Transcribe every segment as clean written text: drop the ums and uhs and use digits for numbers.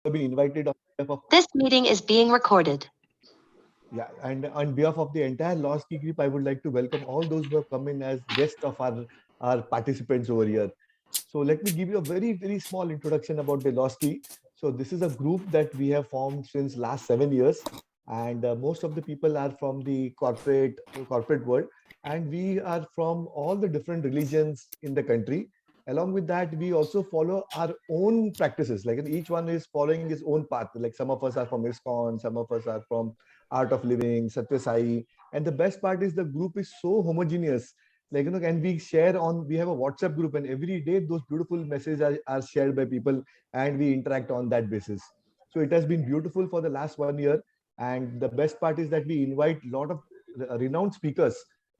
have been invited on behalf of This meeting is being recorded. yeah, and on behalf of the entire Lost Key group, I would like to welcome all those who have come in as guests of our participants over here. So let me give you a very small introduction about the Lost Key. So this is a group that we have formed since last 7 years, and most of the people are from the corporate world, and we are from all the different religions in the country. Along with that, we also follow our own practices. Like each one is following his own path. Like some of us are from ISKCON, some of us are from Art of Living, Sathya Sai. And the best part is the group is so homogeneous. Like, and we have a WhatsApp group, and every day those beautiful messages are shared by people, and we interact on that basis. So it has been beautiful for the last 1 year. And the best part is that we invite a lot of renowned speakers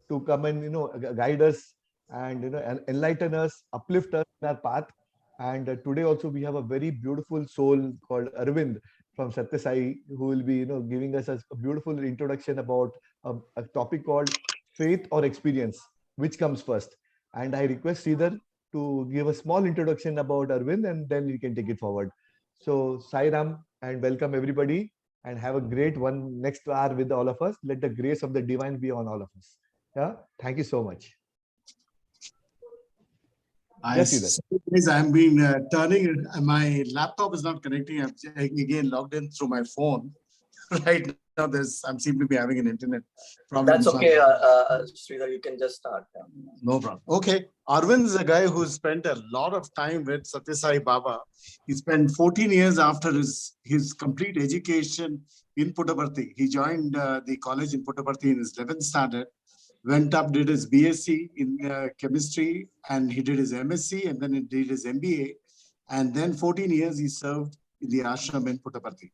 to come and, guide us and, enlighten us, uplift us in our path. And today also we have a very beautiful soul called Arvind from Sathya Sai, who will be, giving us a beautiful introduction about a topic called faith or experience, which comes first. And I request Sridhar to give a small introduction about Arvind, and then we can take it forward. So Sai Ram, and welcome everybody, and have a great one next hour with all of us. Let the grace of the divine be on all of us. Yeah, thank you so much. Yes, Sridhar. I've been turning, my laptop is not connecting. I'm again logged in through my phone. Right now, I seem to be having an internet problem. That's okay, Sridhar, you can just start. No problem. Okay. Arvind is a guy who spent a lot of time with Sathya Sai Baba. He spent 14 years after his complete education in Puttaparthi. He joined the college in Puttaparthi in his 11th standard, went up, did his BSc in chemistry, and he did his MSc, and then he did his MBA. And then 14 years he served in the ashram in Puttaparthi.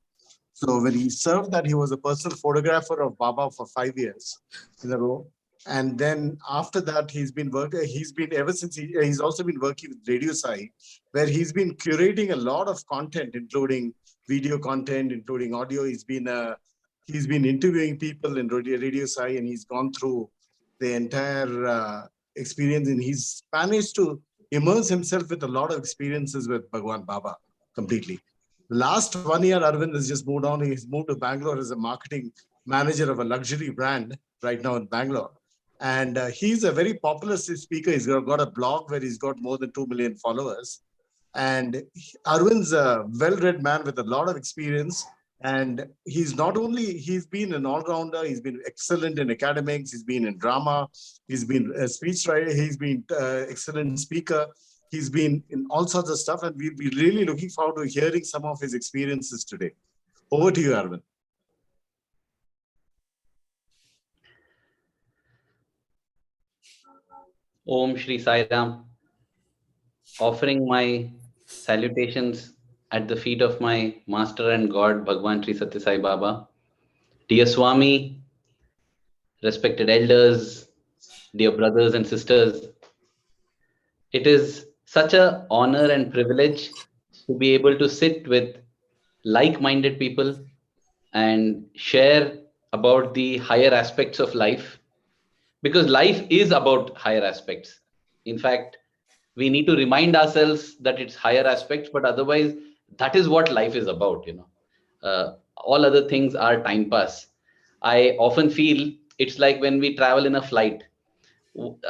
So when he served that, he was a personal photographer of Baba for 5 years in a row. And then after that, he's been ever since he's also been working with Radiosai, where he's been curating a lot of content, including video content, including audio. He's been interviewing people in Radiosai, and he's gone through the entire experience, and he's managed to immerse himself with a lot of experiences with Bhagawan Baba completely. The last 1 year, Arvind has just moved on. He's moved to Bangalore as a marketing manager of a luxury brand right now in Bangalore. And he's a very popular speaker. He's got a blog where he's got more than 2 million followers. And Arvind's a well-read man with a lot of experience. And he's been an all-rounder. He's been excellent in academics. He's been in drama. He's been a speechwriter. He's been excellent speaker. He's been in all sorts of stuff. And we'll be really looking forward to hearing some of his experiences today. Over to you, Arvind. Om Shri Sai Ram. Offering my salutations at the feet of my Master and God, Bhagawan Sri Sathya Sai Baba. Dear Swami, respected elders, dear brothers and sisters, it is such an honor and privilege to be able to sit with like-minded people and share about the higher aspects of life, because life is about higher aspects. In fact, we need to remind ourselves that it's higher aspects, but otherwise that is what life is about. All other things are time pass. I often feel it's like when we travel in a flight.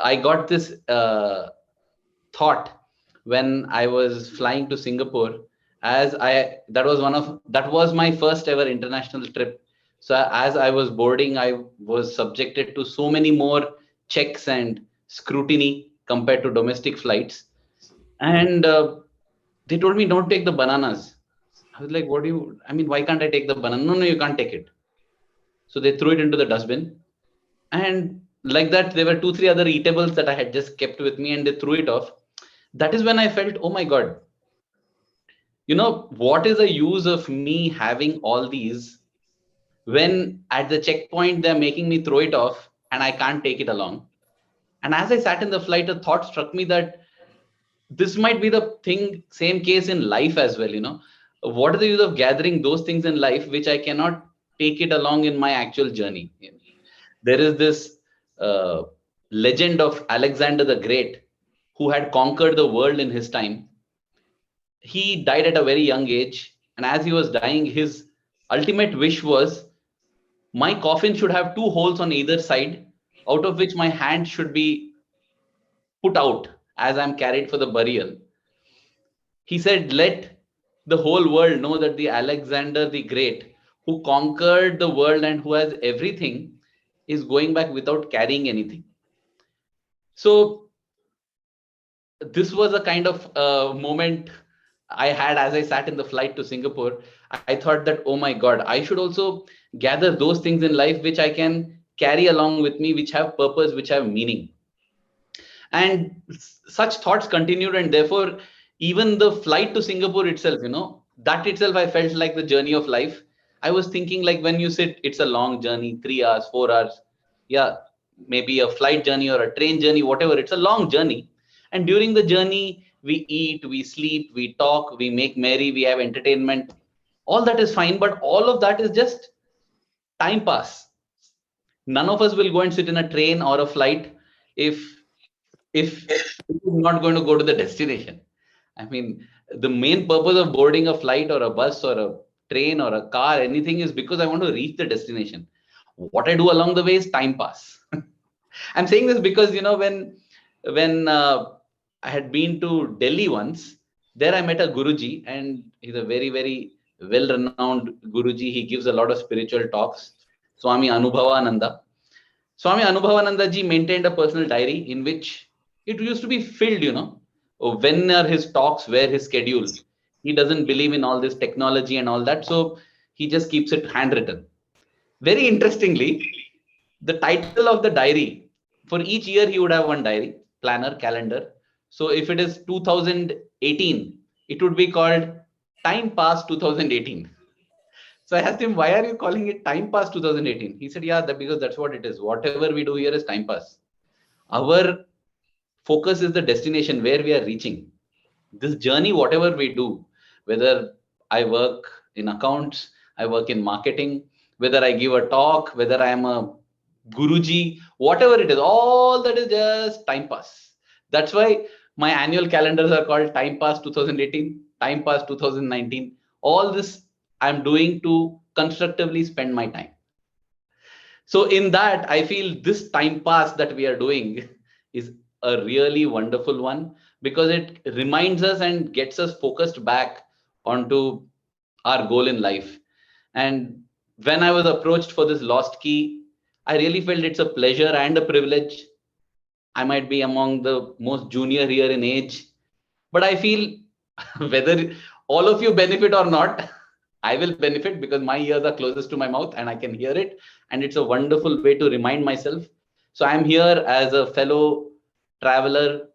I got this thought when I was flying to Singapore, that was my first ever international trip. So as I was boarding, I was subjected to so many more checks and scrutiny compared to domestic flights. And they told me, don't take the bananas. I was like, why can't I take the banana? No, you can't take it. So they threw it into the dustbin. And like that, there were 2-3 other eatables that I had just kept with me, and they threw it off. That is when I felt, oh my God, what is the use of me having all these when at the checkpoint they're making me throw it off and I can't take it along? And as I sat in the flight, a thought struck me that this might be the same case in life as well. What is the use of gathering those things in life which I cannot take it along in my actual journey? There is this legend of Alexander the Great, who had conquered the world in his time. He died at a very young age, And as he was dying, his ultimate wish was my coffin should have 2 holes on either side, out of which my hand should be put out as I'm carried for the burial. He said, let the whole world know that the Alexander the Great, who conquered the world and who has everything, is going back without carrying anything. So this was a kind of moment I had as I sat in the flight to Singapore. I thought that, oh my God, I should also gather those things in life which I can carry along with me, which have purpose, which have meaning. And such thoughts continued, and therefore even the flight to Singapore itself, that itself I felt like the journey of life. I was thinking, like, when you sit, it's a long journey, 3 hours, 4 hours, yeah, maybe a flight journey or a train journey, whatever, it's a long journey. And during the journey we eat, we sleep, we talk, we make merry, we have entertainment. All that is fine, but all of that is just time pass. None of us will go and sit in a train or a flight if we're not going to go to the destination. I mean, the main purpose of boarding a flight or a bus or a train or a car, anything, is because I want to reach the destination. What I do along the way is time pass. I'm saying this because, when I had been to Delhi once, there I met a Guruji, and he's a very, very well-renowned Guruji. He gives a lot of spiritual talks, Swami Anubhavananda. Swami Anubhavananda ji maintained a personal diary in which it used to be filled, when are his talks, where his schedule. He doesn't believe in all this technology and all that, so he just keeps it handwritten. Very interestingly, the title of the diary, for each year he would have one diary, planner, calendar. So if it is 2018, it would be called Time Pass 2018. So I asked him, why are you calling it Time Pass 2018? He said, yeah, because that's what it is. Whatever we do here is time pass. Our focus is the destination where we are reaching. This journey, whatever we do, whether I work in accounts, I work in marketing, whether I give a talk, whether I am a Guruji, whatever it is, all that is just time pass. That's why my annual calendars are called Time Pass 2018, Time Pass 2019. All this I'm doing to constructively spend my time. So in that, I feel this time pass that we are doing is a really wonderful one, because it reminds us and gets us focused back onto our goal in life. And when I was approached for this lost key, I really felt it's a pleasure and a privilege. I might be among the most junior here in age, but I feel whether all of you benefit or not, I will benefit, because my ears are closest to my mouth and I can hear it. And it's a wonderful way to remind myself. So I'm here as a fellow traveler,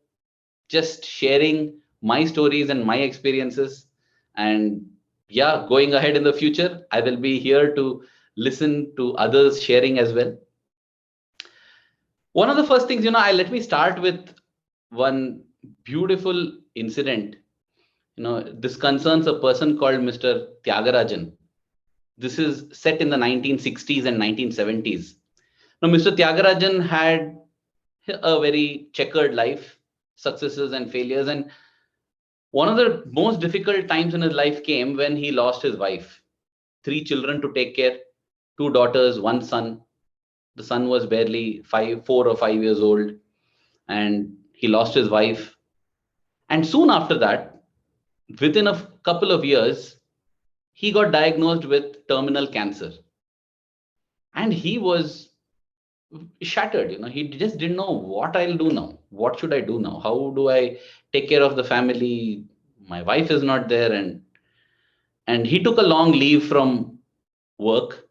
just sharing my stories and my experiences. And yeah, going ahead in the future, I will be here to listen to others sharing as well. One of the first things, let me start with one beautiful incident. This concerns a person called Mr. Tyagarajan. This is set in the 1960s and 1970s. Now, Mr. Tyagarajan had a very checkered life, successes and failures. And one of the most difficult times in his life came when he lost his wife. 3 children to take care, 2 daughters, 1 son. The son was barely 4 or 5 years old, and he lost his wife. And soon after that, within a couple of years, he got diagnosed with terminal cancer. And he was shattered. He just didn't know, what I'll do now. What should I do now? How do I take care of the family? My wife is not there. And he took a long leave from work.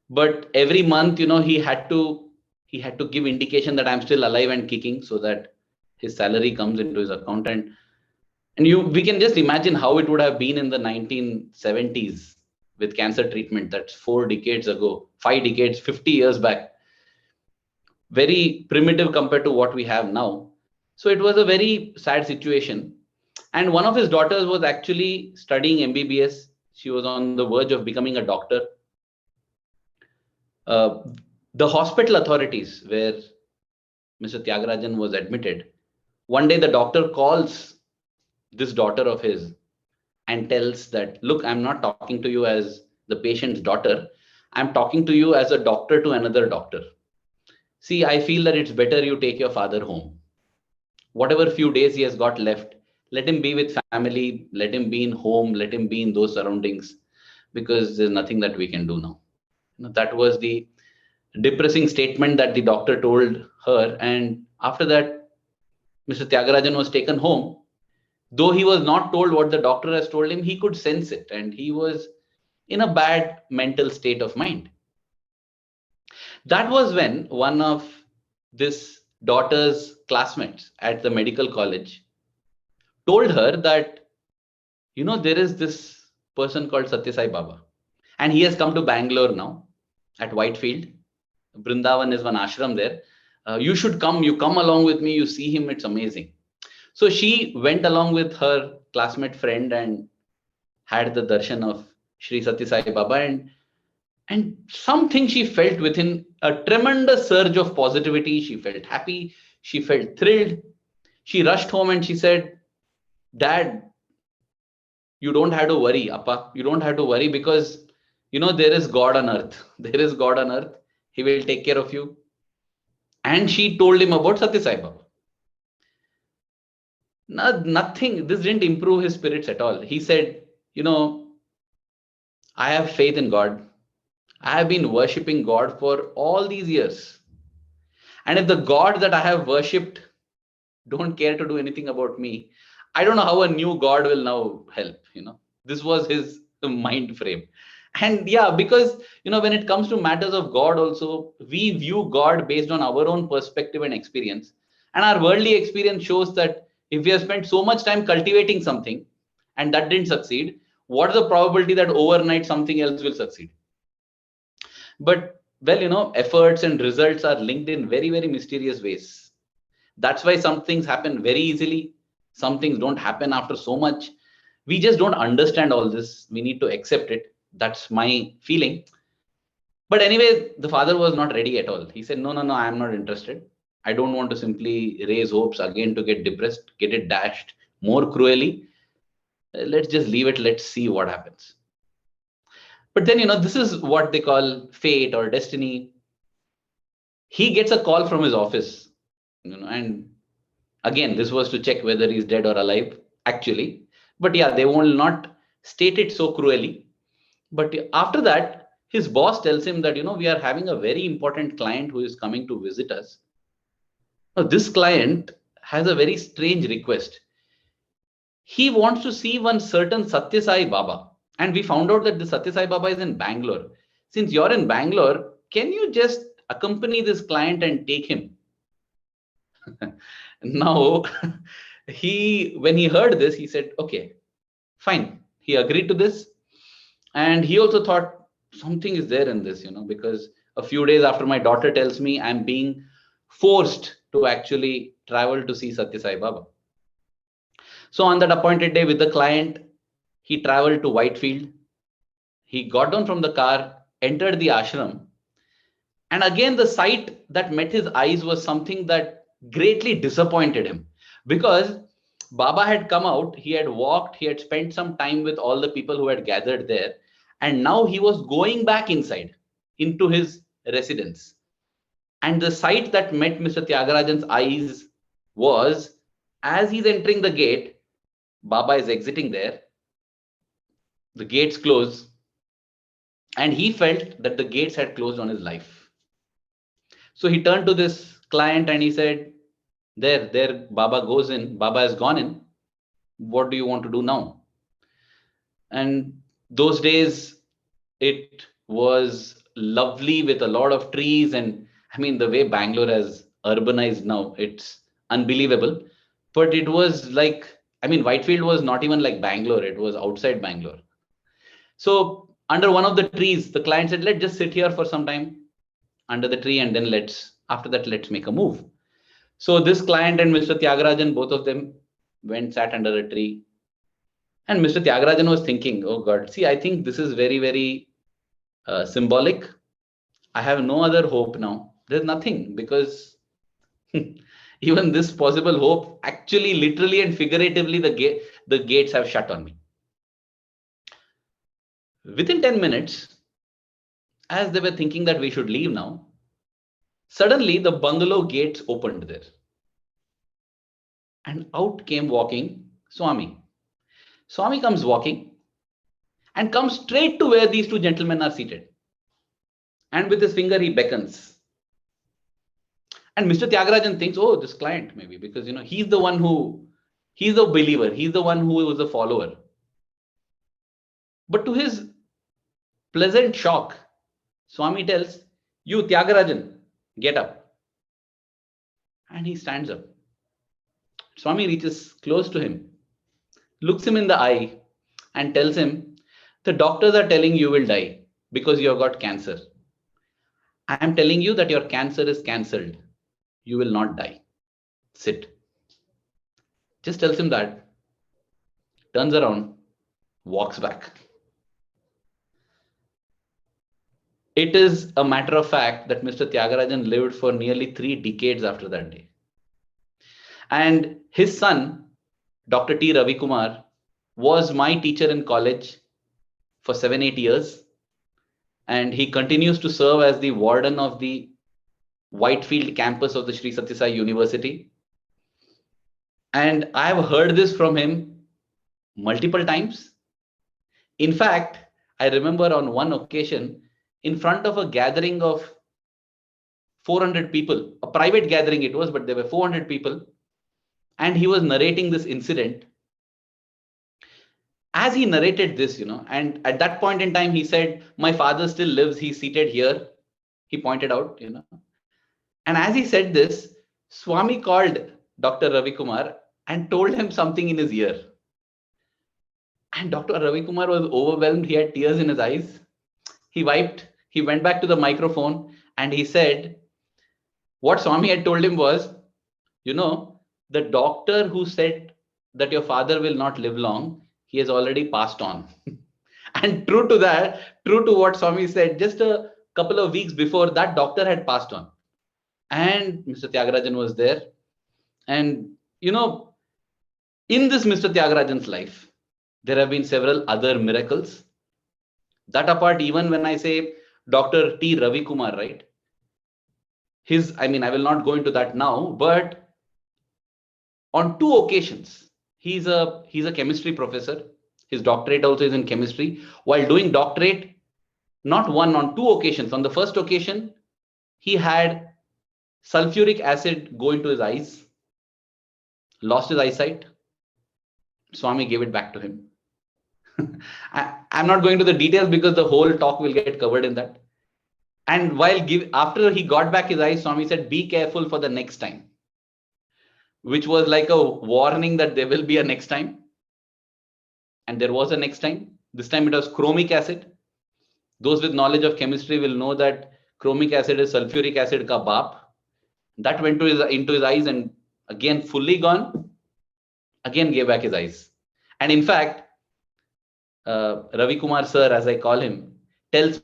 But every month, he had to give indication that I'm still alive and kicking, so that his salary comes into his account. And we can just imagine how it would have been in the 1970s with cancer treatment. That's 4 decades ago, 5 decades, 50 years back. Very primitive compared to what we have now. So it was a very sad situation. And one of his daughters was actually studying MBBS. She was on the verge of becoming a doctor. The hospital authorities where Mr. Tyagarajan was admitted, one day the doctor calls this daughter of his and tells that, look, I'm not talking to you as the patient's daughter. I'm talking to you as a doctor to another doctor. See, I feel that it's better you take your father home. Whatever few days he has got left, let him be with family, let him be in home, let him be in those surroundings, because there's nothing that we can do now. That was the depressing statement that the doctor told her. And after that, Mr. Tyagarajan was taken home. Though he was not told what the doctor has told him, he could sense it, and he was in a bad mental state of mind. That was when one of this daughter's classmates at the medical college told her that, there is this person called Sathya Sai Baba, and he has come to Bangalore now at Whitefield. Brindavan is one ashram there. You should come. You come along with me. You see him. It's amazing. So she went along with her classmate friend and had the darshan of Sri Sathya Sai Baba, and something she felt within, a tremendous surge of positivity. She felt happy. She felt thrilled. She rushed home and she said, Dad, you don't have to worry, Appa. You don't have to worry, because, there is God on earth. There is God on earth. He will take care of you. And she told him about Sathya Sai Baba. Nothing, this didn't improve his spirits at all. He said, I have faith in God. I have been worshipping God for all these years. And if the God that I have worshipped don't care to do anything about me, I don't know how a new God will now help. This was his mind frame. And yeah, because, when it comes to matters of God also, we view God based on our own perspective and experience. And our worldly experience shows that if we have spent so much time cultivating something and that didn't succeed, what is the probability that overnight something else will succeed? But, well, efforts and results are linked in very, very mysterious ways. That's why some things happen very easily. Some things don't happen after so much. We just don't understand all this. We need to accept it. That's my feeling. But anyway, the father was not ready at all. He said, no, I am not interested. I don't want to simply raise hopes again to get depressed, get it dashed more cruelly. Let's just leave it. Let's see what happens. But then, this is what they call fate or destiny. He gets a call from his office, and again, this was to check whether he's dead or alive, actually. But yeah, they will not state it so cruelly. But after that, his boss tells him that, we are having a very important client who is coming to visit us. Now, this client has a very strange request. He wants to see one certain Sathya Sai Baba. And we found out that the Sathya Sai Baba is in Bangalore. Since you're in Bangalore, can you just accompany this client and take him? Now, when he heard this, he said, okay, fine. He agreed to this. And he also thought something is there in this, because a few days after my daughter tells me I'm being forced to actually travel to see Sathya Sai Baba. So on that appointed day with the client, he traveled to Whitefield. He got down from the car, entered the ashram. And again, the sight that met his eyes was something that greatly disappointed him, because Baba had come out, he had walked, he had spent some time with all the people who had gathered there. And now he was going back inside into his residence. And the sight that met Mr. Tyagarajan's eyes was, as he's entering the gate, Baba is exiting there. The gates close. And he felt that the gates had closed on his life. So he turned to this client and he said, there, Baba goes in, Baba has gone in. What do you want to do now? And those days, it was lovely with a lot of trees. And I mean, the way Bangalore has urbanized now, it's unbelievable. But it was like, Whitefield was not even like Bangalore. It was outside Bangalore. So under one of the trees, the client said, let's just sit here for some time under the tree. And then after that, let's make a move. So this client and Mr. Tyagarajan, both of them sat under a tree. And Mr. Tyagarajan was thinking, oh God, see, I think this is very, very symbolic. I have no other hope now. There's nothing, because even this possible hope, actually, literally and figuratively, the gates have shut on me. Within 10 minutes, as they were thinking that we should leave now, suddenly the bungalow gates opened there. And out came walking Swami. Swami comes walking and comes straight to where these two gentlemen are seated. And with his finger, he beckons. And Mr. Tyagarajan thinks, oh, this client maybe, because, he's the one who, he's the believer. He's the one who was a follower. But to his pleasant shock, Swami tells, you Tyagarajan, get up. And he stands up. Swami reaches close to him, looks him in the eye and tells him, the doctors are telling you will die because you have got cancer. I am telling you that your cancer is cancelled. You will not die. Sit. Just tells him that, turns around, walks back. It is a matter of fact that Mr. Tyagarajan lived for nearly 3 decades after that day. And his son, Dr. T. Ravi Kumar, was my teacher in college for 7-8 years. And he continues to serve as the warden of the Whitefield campus of the Sri Sathya Sai University. And I have heard this from him multiple times. In fact, I remember on one occasion, in front of a gathering of 400 people, a private gathering it was, but there were 400 people. And he was narrating this incident. As he narrated this, and at that point in time, he said, my father still lives. He's seated here. He pointed out, And as he said this, Swami called Dr. Ravi Kumar and told him something in his ear. And Dr. Ravi Kumar was overwhelmed. He had tears in his eyes. He wiped. He went back to the microphone and he said, what Swami had told him was, the doctor who said that your father will not live long, he has already passed on. And true to what Swami said, just a couple of weeks before, that doctor had passed on. And Mr. Tyagarajan was there. And, in this Mr. Tyagarajan's life, there have been several other miracles. That apart, even when I say Dr. T. Ravi Kumar, right? I will not go into that now, but on 2 occasions, he's a chemistry professor. His doctorate also is in chemistry. While doing doctorate, not one, on 2 occasions. On the first occasion, he had sulfuric acid go into his eyes, lost his eyesight. Swami gave it back to him. I'm not going to the details because the whole talk will get covered in that. And after he got back his eyes, Swami said, be careful for the next time, which was like a warning that there will be a next time. And there was a next time. This time it was chromic acid. Those with knowledge of chemistry will know that chromic acid is sulfuric acid ka baap. That went into his eyes and again fully gone. Again gave back his eyes. And in fact, Ravi Kumar sir, as I call him, tells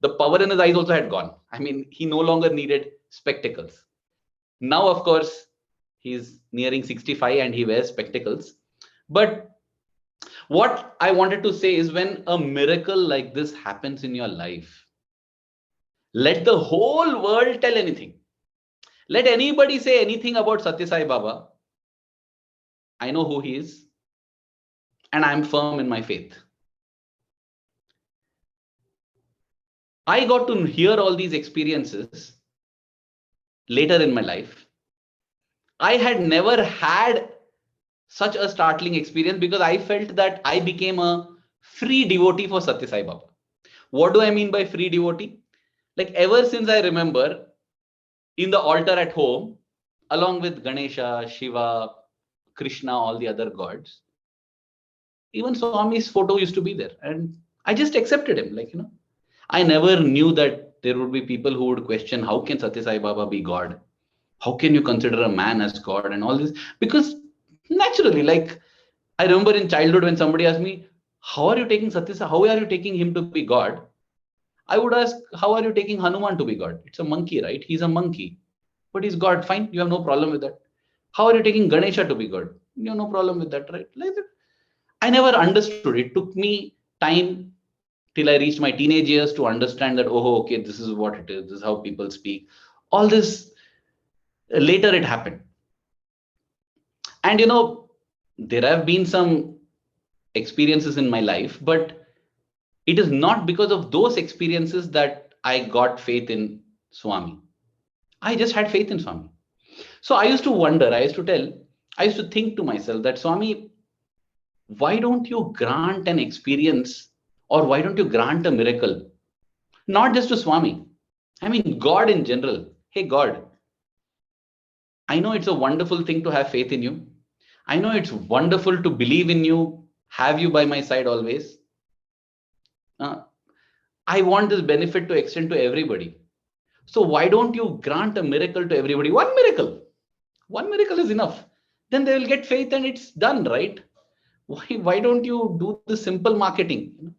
the power in his eyes also had gone. He no longer needed spectacles. Now, of course, he's nearing 65 and he wears spectacles. But what I wanted to say is, when a miracle like this happens in your life, let the whole world tell anything. Let anybody say anything about Sathya Sai Baba. I know who he is, and I'm firm in my faith. I got to hear all these experiences later in my life. I had never had such a startling experience because I felt that I became a free devotee for Sathya Sai Baba. What do I mean by free devotee? Like, ever since I remember, in the altar at home, along with Ganesha, Shiva, Krishna, all the other gods, even Swami's photo used to be there. And I just accepted him. I never knew that there would be people who would question, how can Sathya Sai Baba be God? How can you consider a man as God and all this? Because naturally, I remember in childhood when somebody asked me, how are you taking Sathya Sai? How are you taking him to be God? I would ask, how are you taking Hanuman to be God? It's a monkey, right? He's a monkey, but he's God. Fine. You have no problem with that. How are you taking Ganesha to be God? You have no problem with that, right? I never understood. It took me time till I reached my teenage years to understand that, oh, okay, this is what it is. This is how people speak. All this, later it happened. And, there have been some experiences in my life, but it is not because of those experiences that I got faith in Swami. I just had faith in Swami. So I used to wonder, I used to think to myself that, Swami, why don't you grant an experience, or why don't you grant a miracle? Not just to Swami. I mean, God in general. Hey, God, I know it's a wonderful thing to have faith in you. I know it's wonderful to believe in you, have you by my side always. I want this benefit to extend to everybody. So why don't you grant a miracle to everybody? One miracle is enough. Then they will get faith and it's done, right? Why don't you do the simple marketing?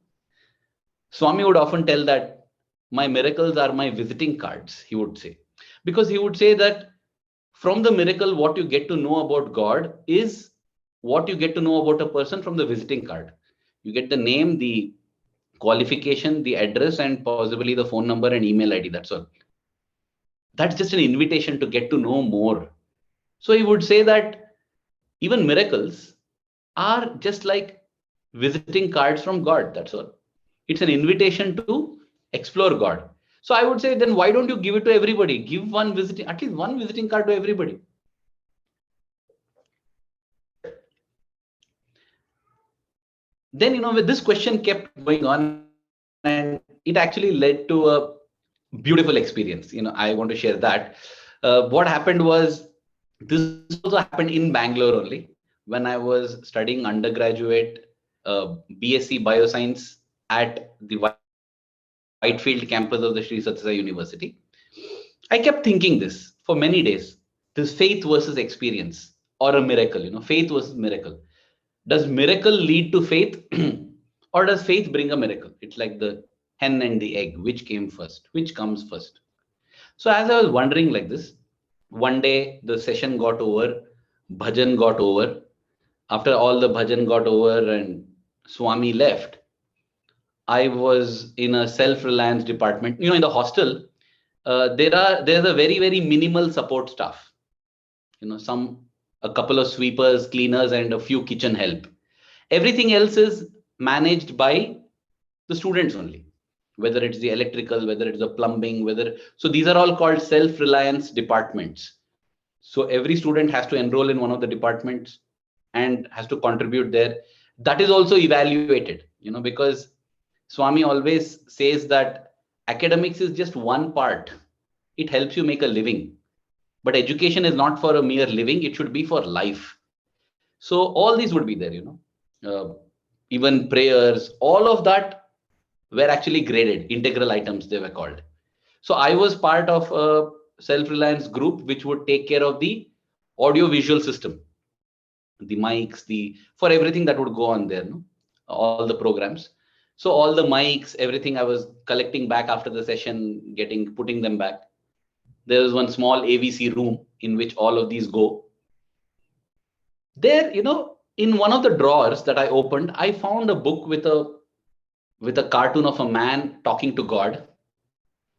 Swami would often tell that my miracles are my visiting cards, he would say. Because he would say that from the miracle, what you get to know about God is what you get to know about a person from the visiting card. You get the name, the qualification, the address, and possibly the phone number and email ID. That's all. That's just an invitation to get to know more. So he would say that even miracles are just like visiting cards from God. That's all. It's an invitation to explore God. So I would say, then why don't you give it to everybody? Give at least one visiting card to everybody. Then, with this question kept going on, and it actually led to a beautiful experience. I want to share that. What happened was, this also happened in Bangalore only, when I was studying undergraduate BSc Bioscience at the Whitefield campus of the Sri Sathya Sai University. I kept thinking this for many days, this faith versus experience, or a miracle, faith versus miracle. Does miracle lead to faith or does faith bring a miracle? It's like the hen and the egg, which came first, which comes first. So as I was wondering like this, one day the session got over, bhajan got over. After all the bhajan got over and Swami left, I was in a self-reliance department. In the hostel, there's a very, very minimal support staff. A couple of sweepers, cleaners, and a few kitchen help. Everything else is managed by the students only, whether it's the electrical, whether it's the plumbing, so these are all called self-reliance departments. So every student has to enroll in one of the departments and has to contribute there. That is also evaluated, because Swami always says that academics is just one part. It helps you make a living. But education is not for a mere living. It should be for life. So all these would be there, even prayers, all of that were actually graded, integral items they were called. So I was part of a self-reliance group which would take care of the audio-visual system, the mics, for everything that would go on there, all the programs. So all the mics, everything I was collecting back after the session, putting them back. There was one small AVC room in which all of these go. There, in one of the drawers that I opened, I found a book with a cartoon of a man talking to God.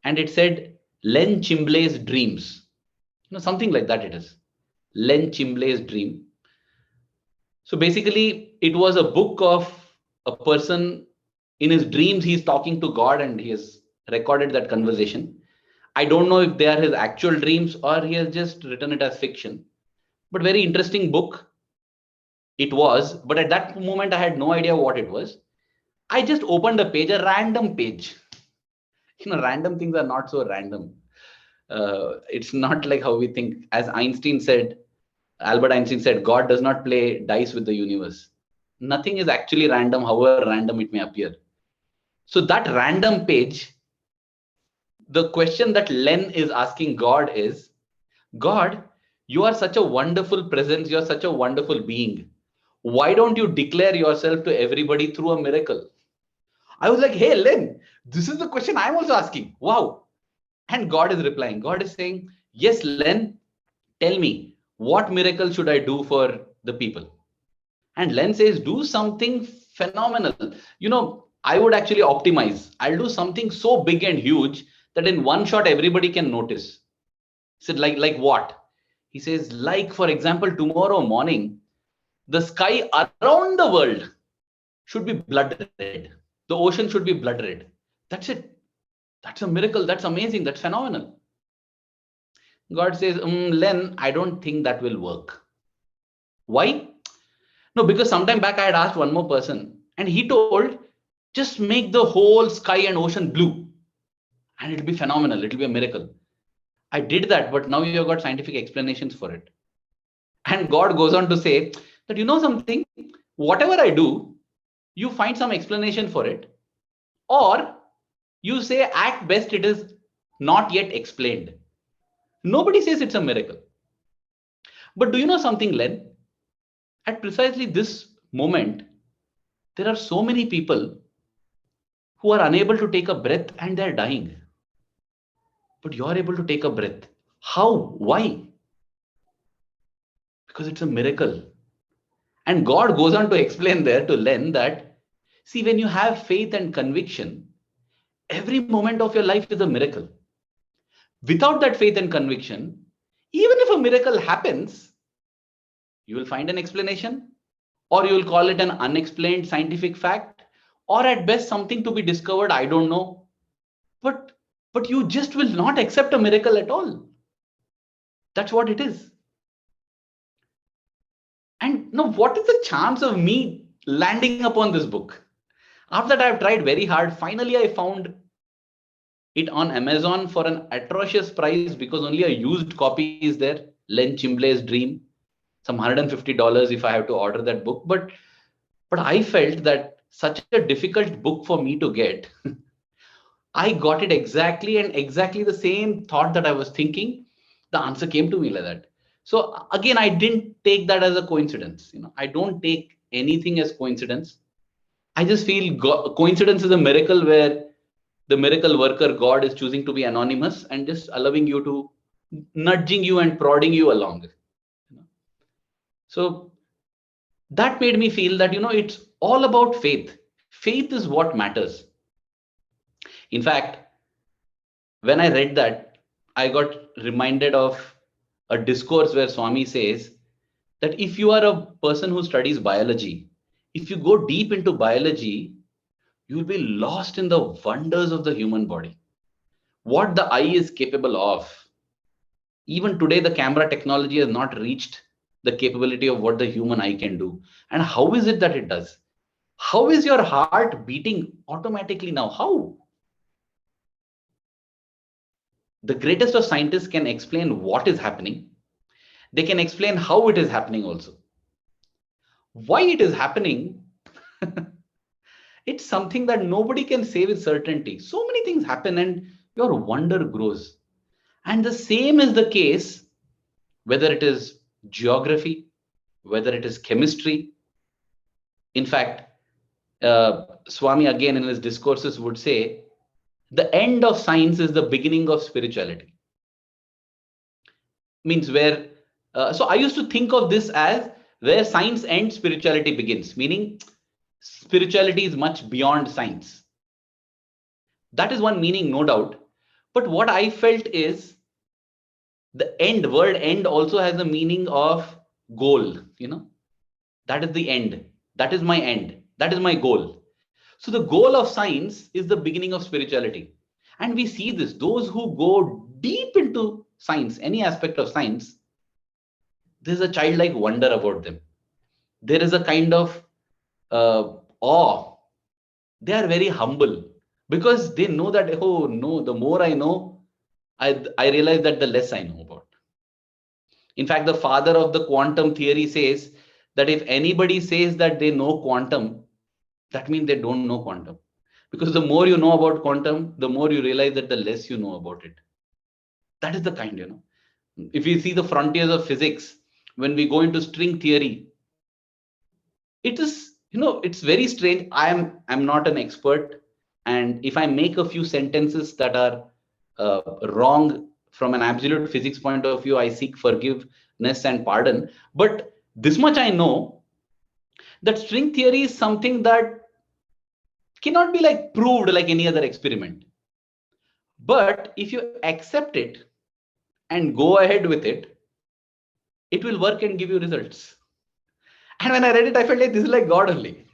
And it said, Len Chimble's Dreams. Something like that it is. Len Chimble's Dream. So basically, it was a book of a person in his dreams. He's talking to God and he has recorded that conversation. I don't know if they are his actual dreams or he has just written it as fiction. But very interesting book it was. But at that moment, I had no idea what it was. I just opened a page, a random page. Random things are not so random. It's not like how we think. As Albert Einstein said, God does not play dice with the universe. Nothing is actually random, however random it may appear. So that random page, the question that Len is asking God is, God, you are such a wonderful presence. You're such a wonderful being. Why don't you declare yourself to everybody through a miracle? I was like, hey, Len, this is the question I'm also asking. Wow. And God is replying. God is saying, yes, Len, tell me, what miracle should I do for the people? And Len says, do something phenomenal. I would actually optimize. I'll do something so big and huge that in one shot, everybody can notice. He said, like what? He says, like, for example, tomorrow morning, the sky around the world should be blood red. The ocean should be blood red. That's it. That's a miracle. That's amazing. That's phenomenal. God says, Len, I don't think that will work. Why? No, because sometime back I had asked one more person and he told, just make the whole sky and ocean blue and it'll be phenomenal. It'll be a miracle. I did that, but now you've got scientific explanations for it. And God goes on to say that, something, whatever I do, you find some explanation for it, or you say at best it is not yet explained. Nobody says it's a miracle. But do you know something, Len? At precisely this moment, there are so many people who are unable to take a breath and they're dying. But you're able to take a breath. How? Why? Because it's a miracle. And God goes on to explain there to Len that, see, when you have faith and conviction, every moment of your life is a miracle. Without that faith and conviction, even if a miracle happens, you will find an explanation, or you will call it an unexplained scientific fact, or at best something to be discovered, I don't know. But you just will not accept a miracle at all. That's what it is. And now, what is the chance of me landing upon this book? After that, I've tried very hard. Finally, I found it on Amazon for an atrocious price because only a used copy is there. Len Chimble's Dream, some $150 if I have to order that book. But I felt that such a difficult book for me to get, I got it exactly the same thought that I was thinking. The answer came to me like that. So again, I didn't take that as a coincidence. I don't take anything as coincidence. I just feel coincidence is a miracle where the miracle worker God is choosing to be anonymous and just allowing you to, nudging you and prodding you along. So that made me feel that, it's all about faith. Faith is what matters. In fact, when I read that, I got reminded of a discourse where Swami says that if you are a person who studies biology, if you go deep into biology, you will be lost in the wonders of the human body. What the eye is capable of. Even today, the camera technology has not reached the capability of what the human eye can do. And how is it that it does? How is your heart beating automatically now? How? The greatest of scientists can explain what is happening. They can explain how it is happening also. Why it is happening, it's something that nobody can say with certainty. So many things happen and your wonder grows. And the same is the case, whether it is geography, whether it is chemistry. In fact, Swami again in his discourses would say, the end of science is the beginning of spirituality. Means where, so I used to think of this as where science ends, spirituality begins, meaning spirituality is much beyond science. That is one meaning, no doubt. But what I felt is the end, word end also has a meaning of goal, that is the end. That is my end. That is my goal. So the goal of science is the beginning of spirituality. And we see this, those who go deep into science, any aspect of science, there's a childlike wonder about them. There is a kind of awe. They are very humble because they know that, oh no, the more I know, I realize that the less I know about. In fact, the father of the quantum theory says that if anybody says that they know quantum, that means they don't know quantum. Because the more you know about quantum, the more you realize that the less you know about it. That is the kind, If you see the frontiers of physics, when we go into string theory, it is, it's very strange. I'm not an expert. And if I make a few sentences that are wrong from an absolute physics point of view, I seek forgiveness and pardon. But this much I know, That string theory is something that cannot be like proved like any other experiment. But if you accept it and go ahead with it, it will work and give you results. And when I read it, I felt like this is like God only.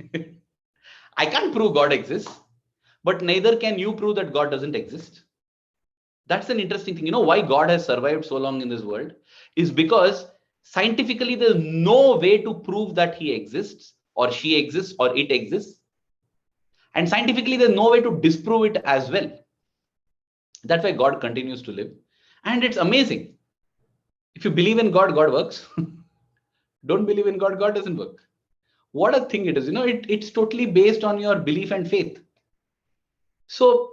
I can't prove God exists, but neither can you prove that God doesn't exist. That's an interesting thing. You know why God has survived so long in this world is because scientifically there's no way to prove that he exists or she exists or it exists. And scientifically there's no way to disprove it as well. That's why God continues to live. And it's amazing. If you believe in God, God works. Don't believe in God, God doesn't work. What a thing it is. It's totally based on your belief and faith. So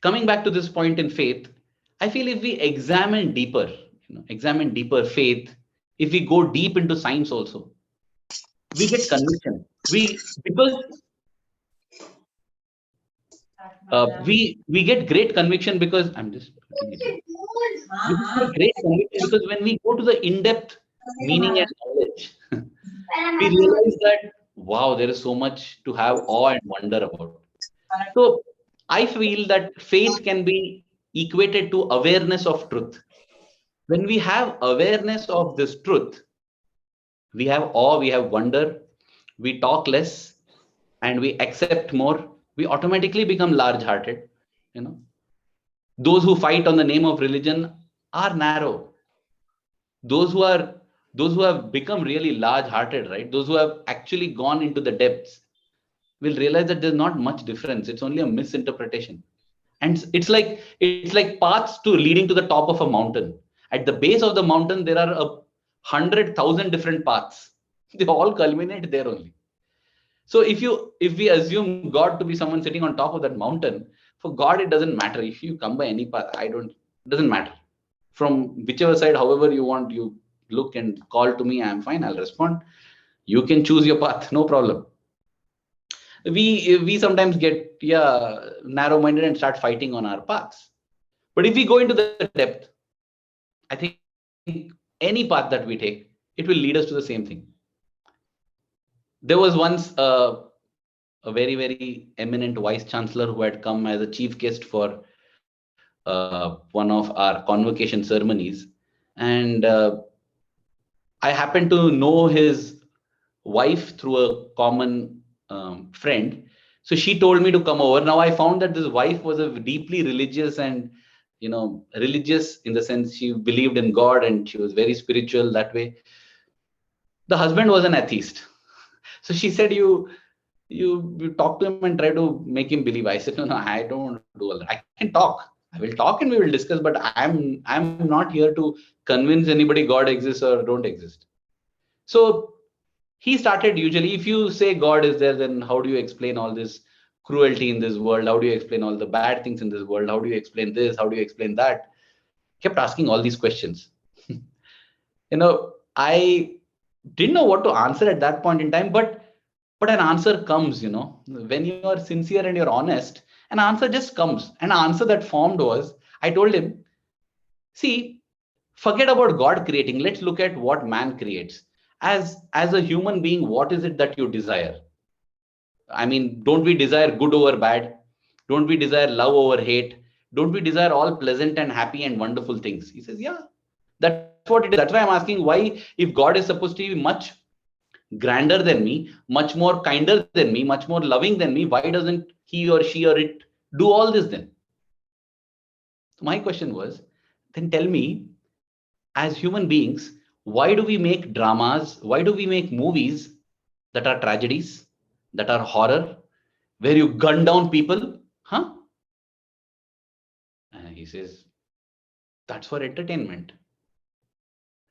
coming back to this point in faith, I feel if we examine deeper faith, if we go deep into science also, we get conviction. We get great conviction because I'm just putting it here. We get great conviction because when we go to the in-depth meaning and knowledge, we realize that wow, there is so much to have awe and wonder about. So I feel that faith can be equated to awareness of truth. When we have awareness of this truth, we have awe, we have wonder, we talk less, and we accept more. We automatically become large-hearted. Those who fight on the name of religion are narrow. Those who have become really large-hearted, right? Those who have actually gone into the depths will realize that there's not much difference. It's only a misinterpretation. And it's like paths to leading to the top of a mountain. At the base of the mountain, there are 100,000 different paths. They all culminate there only. So if we assume God to be someone sitting on top of that mountain, for God it doesn't matter if you come by any path. It doesn't matter. From whichever side, however you want, you look and call to me, I'm fine, I'll respond. You can choose your path, no problem. We sometimes get narrow-minded and start fighting on our paths. But if we go into the depth, I think any path that we take, it will lead us to the same thing. There was once a very, very eminent vice chancellor who had come as a chief guest for one of our convocation ceremonies. And I happened to know his wife through a common friend. So she told me to come over. Now I found that this wife was a deeply religious and, religious in the sense she believed in God and she was very spiritual that way. The husband was an atheist. So she said, you talk to him and try to make him believe. I said, no, I don't do all that. I can talk. I will talk and we will discuss, but I'm not here to convince anybody God exists or don't exist. So he started, usually if you say God is there, then how do you explain all this cruelty in this world? How do you explain all the bad things in this world? How do you explain this? How do you explain that? Kept asking all these questions. I didn't know what to answer at that point in time, but an answer comes, when you are sincere and you're honest, an answer just comes. An answer that formed was, I told him, see, forget about God creating. Let's look at what man creates. As a human being, what is it that you desire? I mean, don't we desire good over bad? Don't we desire love over hate? Don't we desire all pleasant and happy and wonderful things? He says, yeah, that's what it is. That's why I'm asking why, if God is supposed to be much grander than me, much more kinder than me, much more loving than me, why doesn't he or she or it do all this then? My question was, then tell me, as human beings, why do we make dramas? Why do we make movies that are tragedies, that are horror, where you gun down people? Huh? And he says, that's for entertainment.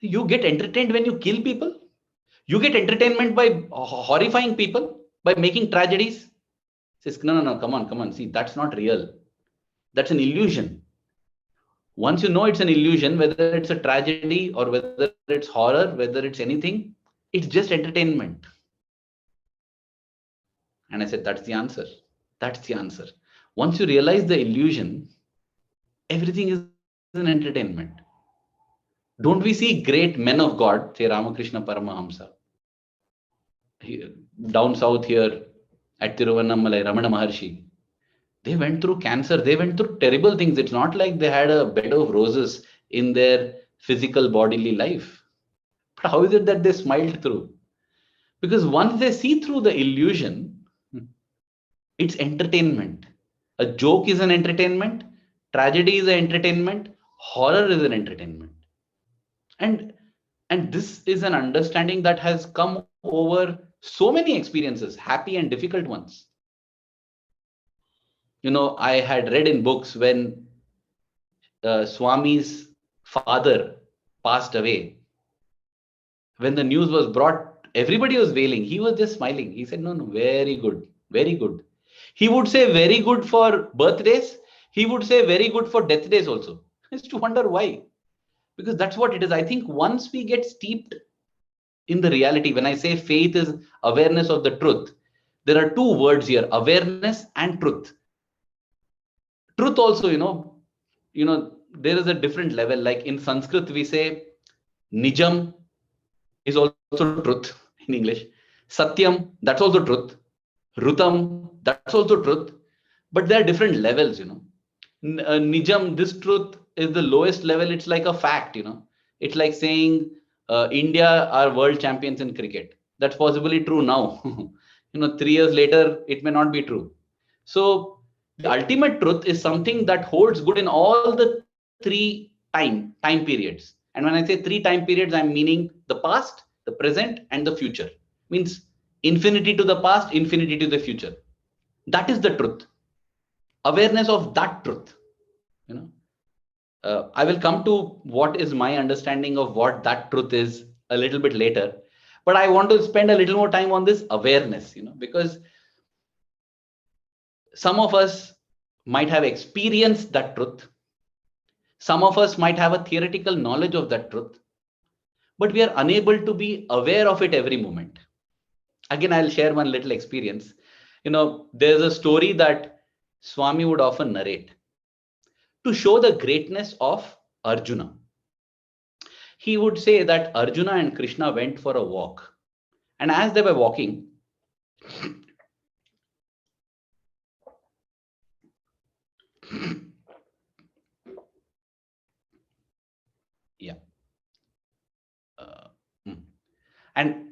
You get entertained when you kill people? You get entertainment by horrifying people, by making tragedies? He says, no, come on. See, that's not real. That's an illusion. Once you know it's an illusion, whether it's a tragedy or whether it's horror, whether it's anything, it's just entertainment. And I said, that's the answer. That's the answer. Once you realize the illusion, everything is an entertainment. Don't we see great men of God, say Ramakrishna Paramahamsa? down south here at Tiruvannamalai, Ramana Maharshi, they went through cancer. They went through terrible things. It's not like they had a bed of roses in their physical bodily life. But how is it that they smiled through? Because once they see through the illusion, it's entertainment. A joke is an entertainment. Tragedy is an entertainment. Horror is an entertainment. And this is an understanding that has come over so many experiences, happy and difficult ones. I had read in books when Swami's father passed away. When the news was brought, everybody was wailing. He was just smiling. He said, no, very good, very good. He would say very good for birthdays. He would say very good for death days also. I used to wonder why. Because that's what it is. I think once we get steeped in the reality, when I say faith is awareness of the truth, there are two words here, awareness and truth. Truth also, there is a different level. Like in Sanskrit, we say Nijam is also truth in English. Satyam, that's also truth. Rutam, that's also truth. But there are different levels, Nijam, this truth is the lowest level. It's like a fact, It's like saying India are world champions in cricket. That's possibly true now. 3 years later, it may not be true. So the ultimate truth is something that holds good in all the three time periods. And when I say three time periods, I'm meaning the past, the present, and the future. Means infinity to the past, infinity to the future. That is the truth. Awareness of that truth. I will come to what is my understanding of what that truth is a little bit later. But I want to spend a little more time on this awareness, because some of us might have experienced that truth. Some of us might have a theoretical knowledge of that truth, but we are unable to be aware of it every moment. Again, I'll share one little experience. There's a story that Swami would often narrate to show the greatness of Arjuna. He would say that Arjuna and Krishna went for a walk. And as they were walking, yeah. And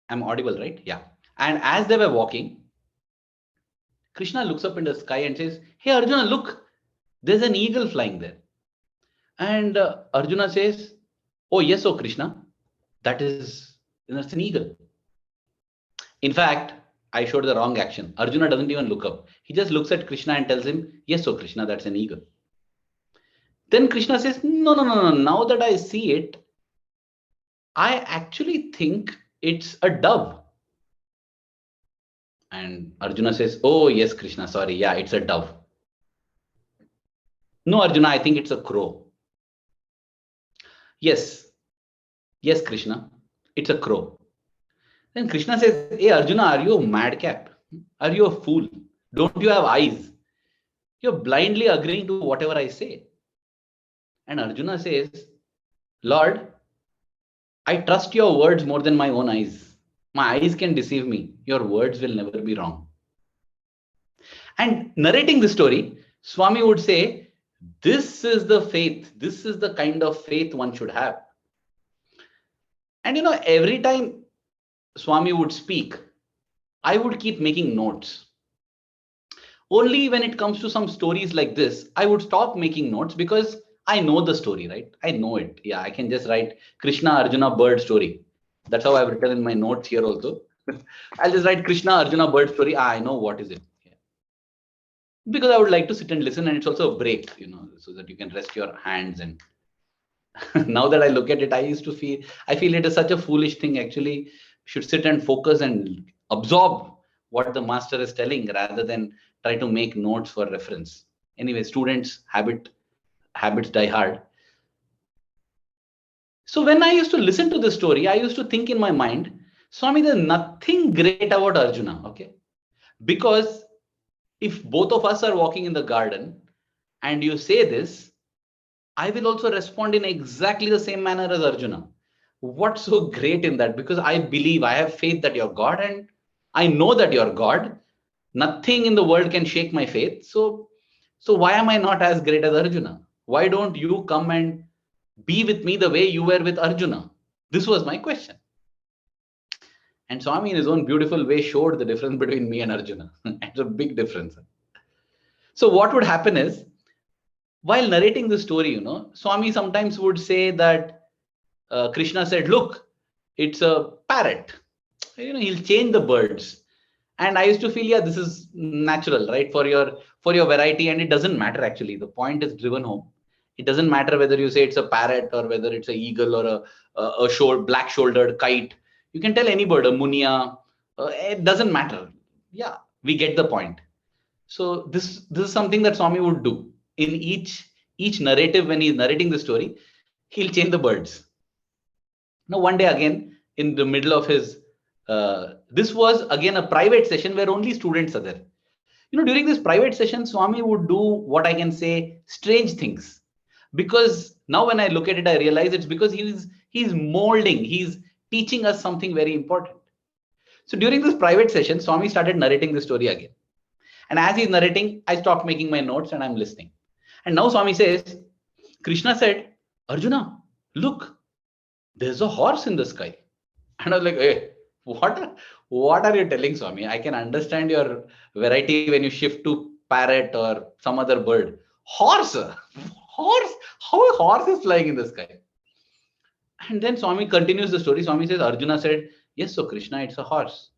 I'm audible, right? Yeah. And as they were walking, Krishna looks up in the sky and says, hey, Arjuna, look, there's an eagle flying there. And Arjuna says, oh, yes, oh, Krishna, that's an eagle. In fact, I showed the wrong action. Arjuna doesn't even look up. He just looks at Krishna and tells him, yes, oh, Krishna, that's an eagle. Then Krishna says, no. Now that I see it, I actually think it's a dove. And Arjuna says, oh, yes, Krishna, sorry. Yeah, it's a dove. No, Arjuna, I think it's a crow. Yes, Krishna, it's a crow. Then Krishna says, hey, Arjuna, are you a madcap? Are you a fool? Don't you have eyes? You're blindly agreeing to whatever I say. And Arjuna says, Lord, I trust your words more than my own eyes. My eyes can deceive me. Your words will never be wrong. And narrating the story, Swami would say, this is the faith. This is the kind of faith one should have. And every time Swami would speak, I would keep making notes. Only when it comes to some stories like this, I would stop making notes because I know the story, right? I know it. Yeah, I can just write Krishna Arjuna bird story. That's how I've written in my notes here also. I'll just write Krishna Arjuna bird story. I know what is it. Yeah. Because I would like to sit and listen, and it's also a break, so that you can rest your hands. And now that I look at it, I feel it is such a foolish thing. Actually, you should sit and focus and absorb what the master is telling rather than try to make notes for reference. Anyway, students, habits die hard. So when I used to listen to this story, I used to think in my mind, Swami, there's nothing great about Arjuna, okay? Because if both of us are walking in the garden and you say this, I will also respond in exactly the same manner as Arjuna. what's so great in that? Because I believe, I have faith that you're God, and I know that you're God. Nothing in the world can shake my faith. So why am I not as great as Arjuna? Why don't you come and be with me the way you were with Arjuna? This was my question. And Swami, in his own beautiful way, showed the difference between me and Arjuna. It's a big difference. So what would happen is, while narrating the story, Swami sometimes would say that Krishna said, look, it's a parrot. He'll change the birds. And I used to feel, yeah, this is natural, right? For your variety, and it doesn't matter actually. The point is driven home. It doesn't matter whether you say it's a parrot or whether it's an eagle or a black-shouldered kite. You can tell any bird, a munia. It doesn't matter. Yeah, we get the point. So this is something that Swami would do in each narrative. When he's narrating the story, he'll change the birds. Now, one day again, in the middle of his, this was again a private session where only students are there. During this private session, Swami would do what I can say strange things. Because now when I look at it, I realize it's because he's molding, he's teaching us something very important. So during this private session, Swami started narrating the story again. And as he's narrating, I stopped making my notes and I'm listening. And now Swami says, Krishna said, Arjuna, look, there's a horse in the sky. And I was like, hey, what are you telling, Swami? I can understand your variety when you shift to parrot or some other bird. Horse? Horse? How a horse is flying in the sky? And then Swami continues the story. Swami says, Arjuna said, yes, so Krishna, it's a horse.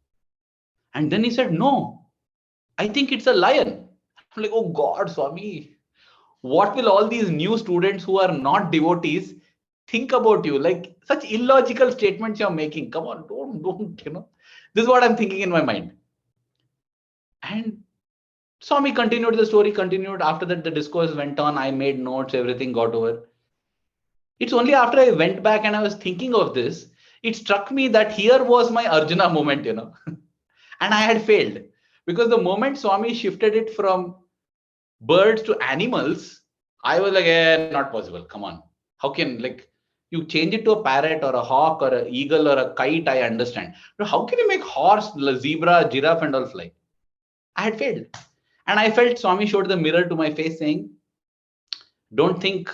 And then he said, no, I think it's a lion. I'm like, oh God, Swami, what will all these new students who are not devotees think about you? Like such illogical statements you're making. Come on, don't, This is what I'm thinking in my mind. And Swami continued the story, After that, the discourse went on. I made notes, everything got over. It's only after I went back and I was thinking of this, it struck me that here was my Arjuna moment, and I had failed. Because the moment Swami shifted it from birds to animals, I was like, not possible. Come on. How can, you change it to a parrot or a hawk or an eagle or a kite, I understand. But how can you make horse, zebra, giraffe and all fly? I had failed. And I felt Swami showed the mirror to my face saying, don't think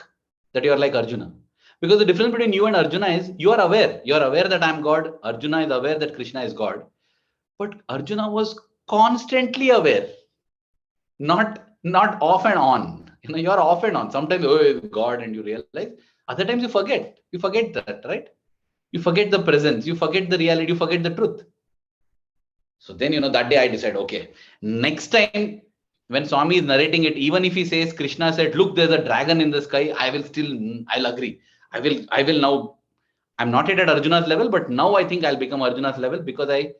that you're like Arjuna. Because the difference between you and Arjuna is you are aware. You're aware that I'm God. Arjuna is aware that Krishna is God. But Arjuna was constantly aware. Not off and on. You're off and on. Sometimes, oh, it's God, and you realize. Other times you forget. You forget that, right? You forget the presence. You forget the reality. You forget the truth. So then, that day I decided, okay, next time when Swami is narrating it, even if he says, Krishna said, look, there's a dragon in the sky, I'll agree. I will now, I'm not yet at Arjuna's level, but now I think I'll become Arjuna's level because I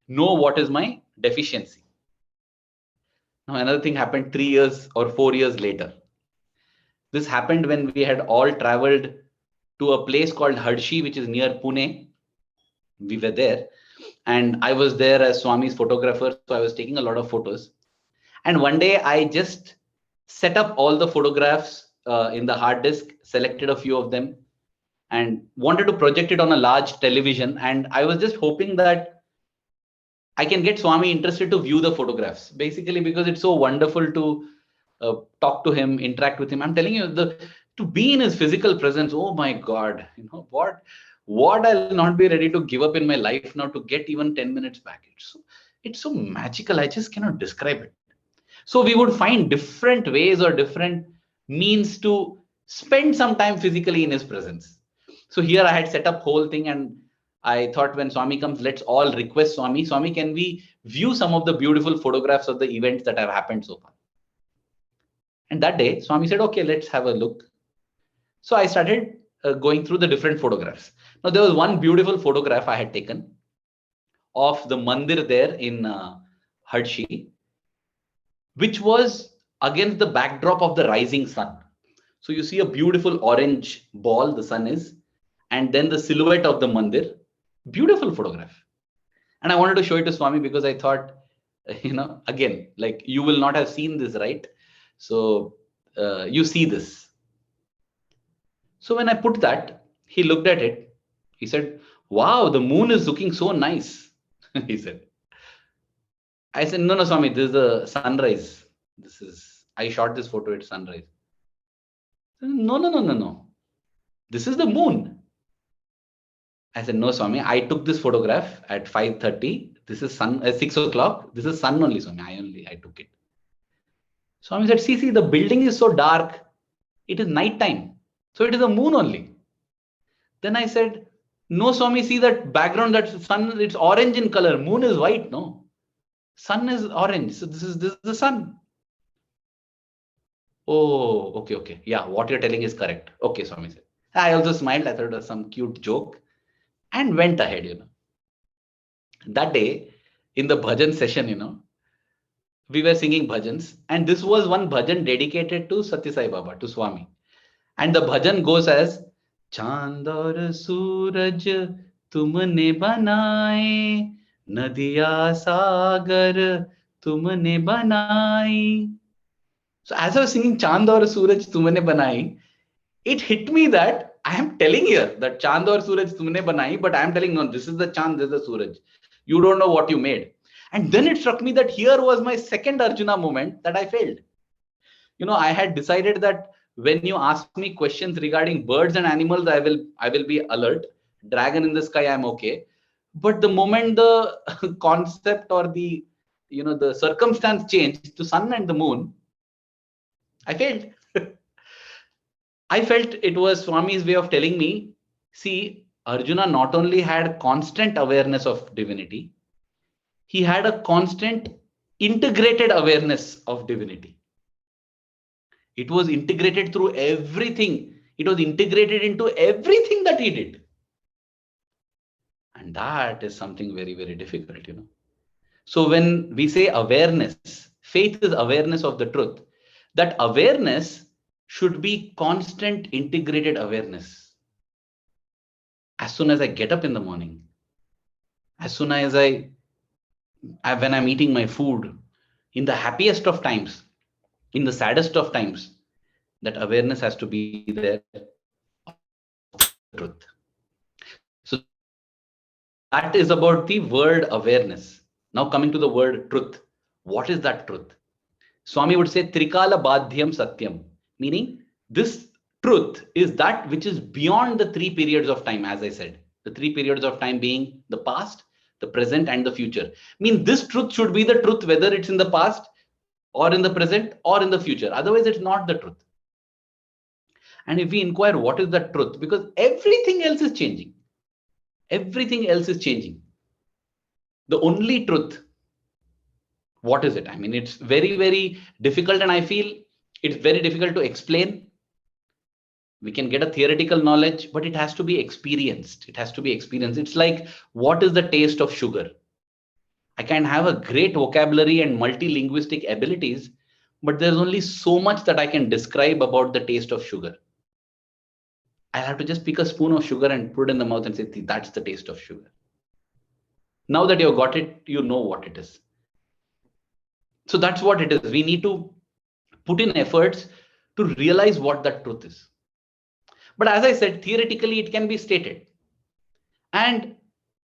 know what is my deficiency. Now, another thing happened 3 years or 4 years later. This happened when we had all traveled to a place called Hadshi, which is near Pune. We were there. And I was there as Swami's photographer. So I was taking a lot of photos. And one day I just set up all the photographs in the hard disk, selected a few of them and wanted to project it on a large television. And I was just hoping that I can get Swami interested to view the photographs, basically because it's so wonderful to talk to him, interact with him. I'm telling you, to be in his physical presence, oh my God, what I'll not be ready to give up in my life now to get even 10 minutes back. It's so magical. I just cannot describe it. So we would find different ways or different means to spend some time physically in his presence. So here I had set up whole thing and I thought when Swami comes, let's all request Swami, can we view some of the beautiful photographs of the events that have happened so far? And that day, Swami said, okay, let's have a look. So I started going through the different photographs. Now, there was one beautiful photograph I had taken of the mandir there in Hadshi, which was against the backdrop of the rising sun. So you see a beautiful orange ball, the sun is, and then the silhouette of the mandir. Beautiful photograph. And I wanted to show it to Swami because I thought, again, like you will not have seen this, right? So you see this. So when I put that, he looked at it. He said, wow, the moon is looking so nice. He said. I said, no, Swami, this is the sunrise. I shot this photo at sunrise. No. This is the moon. I said, no, Swami, I took this photograph at 5:30. This is sun at 6 o'clock. This is sun only, Swami. I took it. Swami said, see, the building is so dark. It is night time. So it is the moon only. Then I said, no, Swami, see that background, that sun, it's orange in color. Moon is white, no. Sun is orange. So this is the sun. Oh, okay. Yeah, what you're telling is correct. Okay, Swami said. I also smiled. I thought it was some cute joke and went ahead, That day in the bhajan session, we were singing bhajans, and this was one bhajan dedicated to Sathya Sai Baba, to Swami. And the bhajan goes as Chand aur suraj tumne banaye, nadiya sagar tumne banaye. So as I was singing Chand aur suraj tumne banaye, it hit me that I am telling here that Chand aur suraj tumne banaye, but I am telling, no, this is the Chand, this is the suraj. You don't know what you made. And then it struck me that here was my second Arjuna moment that I failed. I had decided that when you ask me questions regarding birds and animals, I will be alert. Dragon in the sky, I'm okay. But the moment the concept or the circumstance changed to sun and the moon, I failed. I felt it was Swami's way of telling me, see, Arjuna not only had constant awareness of divinity, he had a constant integrated awareness of divinity. It was integrated through everything. It was integrated into everything that he did. And that is something very, very difficult, So when we say awareness, faith is awareness of the truth. That awareness should be constant integrated awareness. As soon as I get up in the morning, as soon as when I'm eating my food, in the happiest of times, in the saddest of times, that awareness has to be there of the truth. So that is about the word awareness. Now coming to the word truth. What is that truth? Swami would say Trikala Badhyam Satyam, meaning this truth is that which is beyond the three periods of time, as I said. The three periods of time being the past, the present, and the future. This truth should be the truth, whether it's in the past or in the present or in the future. Otherwise, it's not the truth. And if we inquire what is the truth, because everything else is changing. Everything else is changing. The only truth, what is it? It's very, very difficult, and I feel it's very difficult to explain. We can get a theoretical knowledge, but it has to be experienced. It has to be experienced. It's like, what is the taste of sugar? I can have a great vocabulary and multilinguistic abilities, but there's only so much that I can describe about the taste of sugar. I'll have to just pick a spoon of sugar and put it in the mouth and say, that's the taste of sugar. Now that you've got it, you know what it is. So that's what it is. We need to put in efforts to realize what that truth is. But as I said, theoretically, it can be stated. And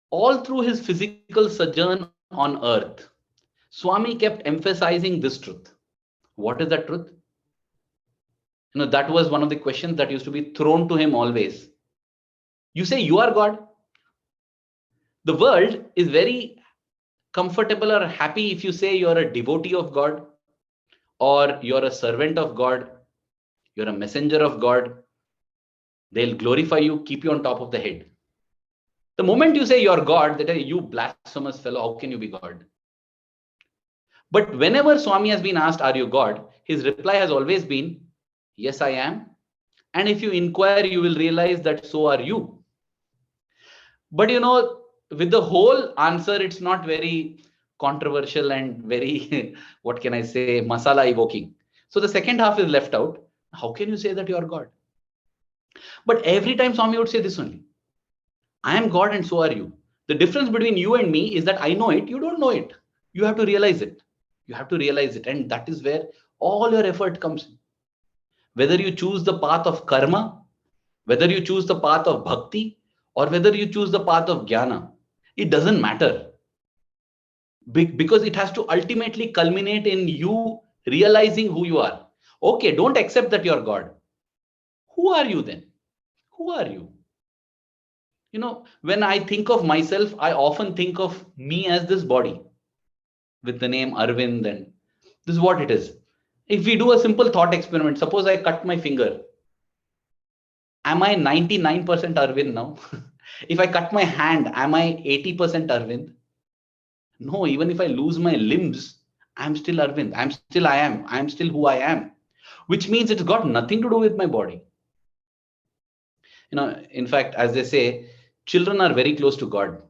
all through his physical sojourn on earth, Swami kept emphasizing this truth. What is that truth? That was one of the questions that used to be thrown to him always. You say you are God. The world is very comfortable or happy if you say you're a devotee of God, or you're a servant of God, you're a messenger of God. They'll glorify you, keep you on top of the head. The moment you say you're God, they tell you, blasphemous fellow, how can you be God? But whenever Swami has been asked, are you God? His reply has always been, yes, I am. And if you inquire, you will realize that so are you. But with the whole answer, it's not very controversial and very, what can I say, masala evoking. So the second half is left out. How can you say that you are God? But every time Swami would say this only. I am God and so are you. The difference between you and me is that I know it, you don't know it. You have to realize it. You have to realize it. And that is where all your effort comes in. Whether you choose the path of karma, whether you choose the path of bhakti, or whether you choose the path of jnana, it doesn't matter. Because it has to ultimately culminate in you realizing who you are. Okay, don't accept that you're God. Who are you then? Who are you? You know, when I think of myself, I often think of me as this body with the name Arvind, and this is what it is. If we do a simple thought experiment, suppose I cut my finger, am I 99% Arvind now? If I cut my hand, am I 80% Arvind? No, even if I lose my limbs, I'm still Arvind. I'm still who I am, which means it's got nothing to do with my body. You know, in fact, as they say, children are very close to God.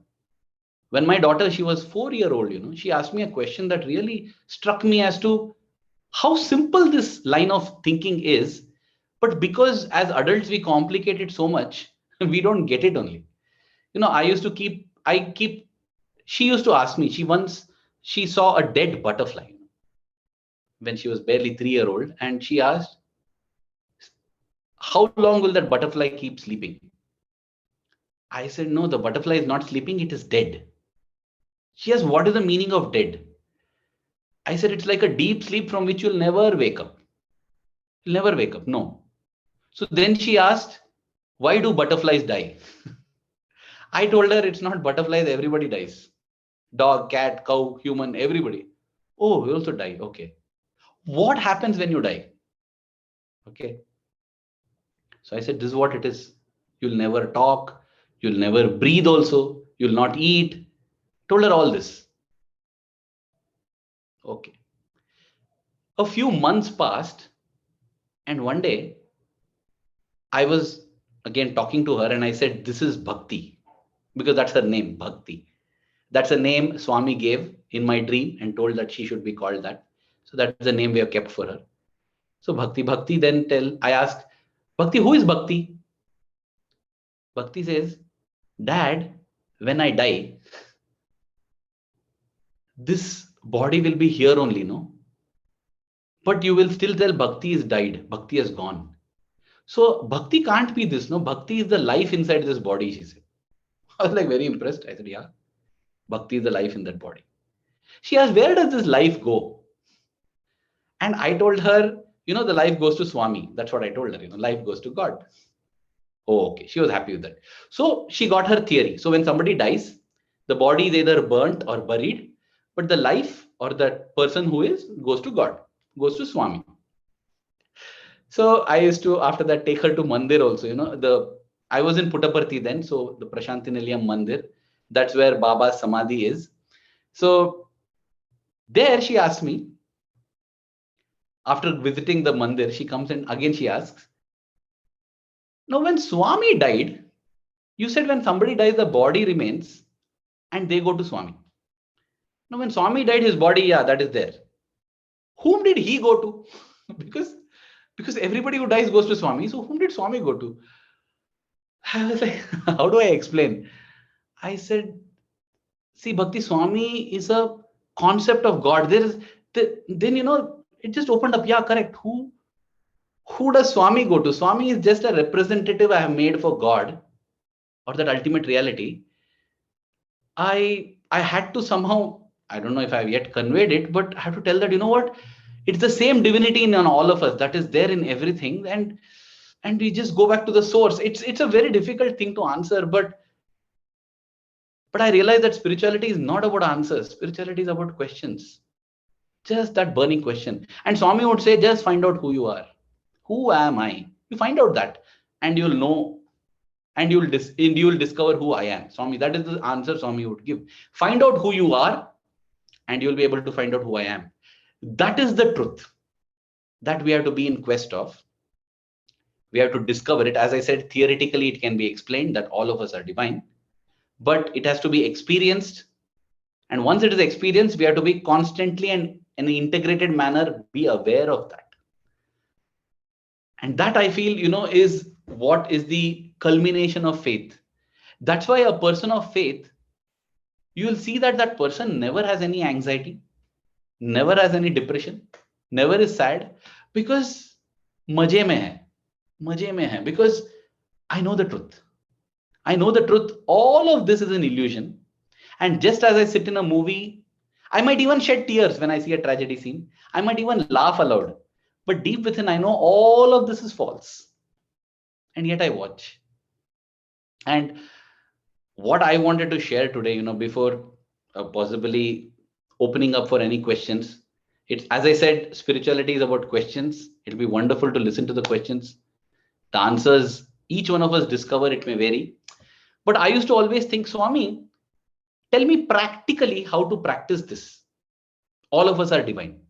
When my daughter, she was 4 years old, you know, she asked me a question that really struck me as to how simple this line of thinking is. But because as adults, we complicate it so much, we don't get it only. You know, she used to ask me, she saw a dead butterfly when she was barely 3 years old. And she asked, how long will that butterfly keep sleeping? I said, no, the butterfly is not sleeping, it is dead. She asked, what is the meaning of dead? I said, it's like a deep sleep from which you'll never wake up. You'll never wake up. No. So then she asked, why do butterflies die? I told her, it's not butterflies, everybody dies. Dog, cat, cow, human, everybody. Oh, we also die. Okay. What happens when you die? Okay. So I said, this is what it is. You'll never talk. You'll never breathe also. You'll not eat. Told her all this. Okay. A few months passed, and one day I was again talking to her and I said, this is Bhakti, because that's her name, Bhakti. That's a name Swami gave in my dream and told that she should be called that. So that's the name we have kept for her. So Bhakti, then I asked, Bhakti, who is Bhakti? Bhakti says, Dad, when I die, this body will be here only, no? But you will still tell Bhakti is died, Bhakti has gone. So Bhakti can't be this, no? Bhakti is the life inside this body, she said. I was like very impressed. I said, yeah, Bhakti is the life in that body. She asked, where does this life go? And I told her, you know, the life goes to Swami. That's what I told her, you know, life goes to God. Oh, okay. She was happy with that. So she got her theory. So when somebody dies, the body is either burnt or buried, but the life or that person who is goes to God, goes to Swami. So I used to, after that, take her to Mandir also. You know, I was in Puttaparthi then, so the Prashanti Nilayam Mandir, that's where Baba's Samadhi is. So there she asked me, after visiting the Mandir, she comes and again she asks, now when Swami died, you said when somebody dies, the body remains and they go to Swami. Now when Swami died, his body, yeah, that is there. Whom did he go to? because everybody who dies goes to Swami. So whom did Swami go to? I was like, how do I explain? I said, see, Bhakti, Swami is a concept of God. Then, you know, it just opened up. Yeah, correct. Who does Swami go to? Swami is just a representative I have made for God or that ultimate reality. I had to somehow, I don't know if I've yet conveyed it, but I have to tell that, you know what? It's the same divinity in all of us that is there in everything. And we just go back to the source. It's a very difficult thing to answer, but I realize that spirituality is not about answers. Spirituality is about questions. Just that burning question. And Swami would say, just find out who you are. Who am I? You find out that and you'll know, and you'll discover who I am. Swami, that is the answer Swami would give. Find out who you are and you'll be able to find out who I am. That is the truth that we have to be in quest of. We have to discover it. As I said, theoretically, it can be explained that all of us are divine, but it has to be experienced. And once it is experienced, we have to be constantly and in an integrated manner, be aware of that. And that I feel, you know, is what is the culmination of faith. That's why a person of faith, you will see that that person never has any anxiety, never has any depression, never is sad, because maje mein hai, because I know the truth. I know the truth. All of this is an illusion. And just as I sit in a movie, I might even shed tears when I see a tragedy scene. I might even laugh aloud. But deep within, I know all of this is false. And yet I watch. And what I wanted to share today, before possibly opening up for any questions, it's, as I said, spirituality is about questions. It'll be wonderful to listen to the questions. The answers, each one of us discover, it may vary. But I used to always think, Swami, tell me practically how to practice this. All of us are divine.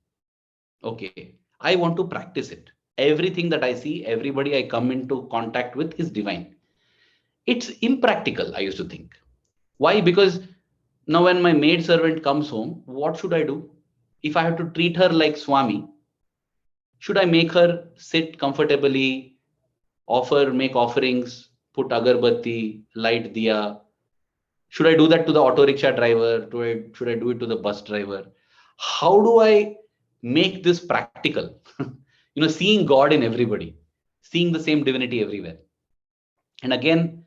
Okay, I want to practice it. Everything that I see, everybody I come into contact with is divine. It's impractical, I used to think. Why? Because now when my maid servant comes home, what should I do? If I have to treat her like Swami, should I make her sit comfortably, make offerings, put agarbatti, light diya? Should I do that to the auto rickshaw driver? Should I do it to the bus driver? How do I make this practical? Seeing God in everybody, seeing the same divinity everywhere. And again,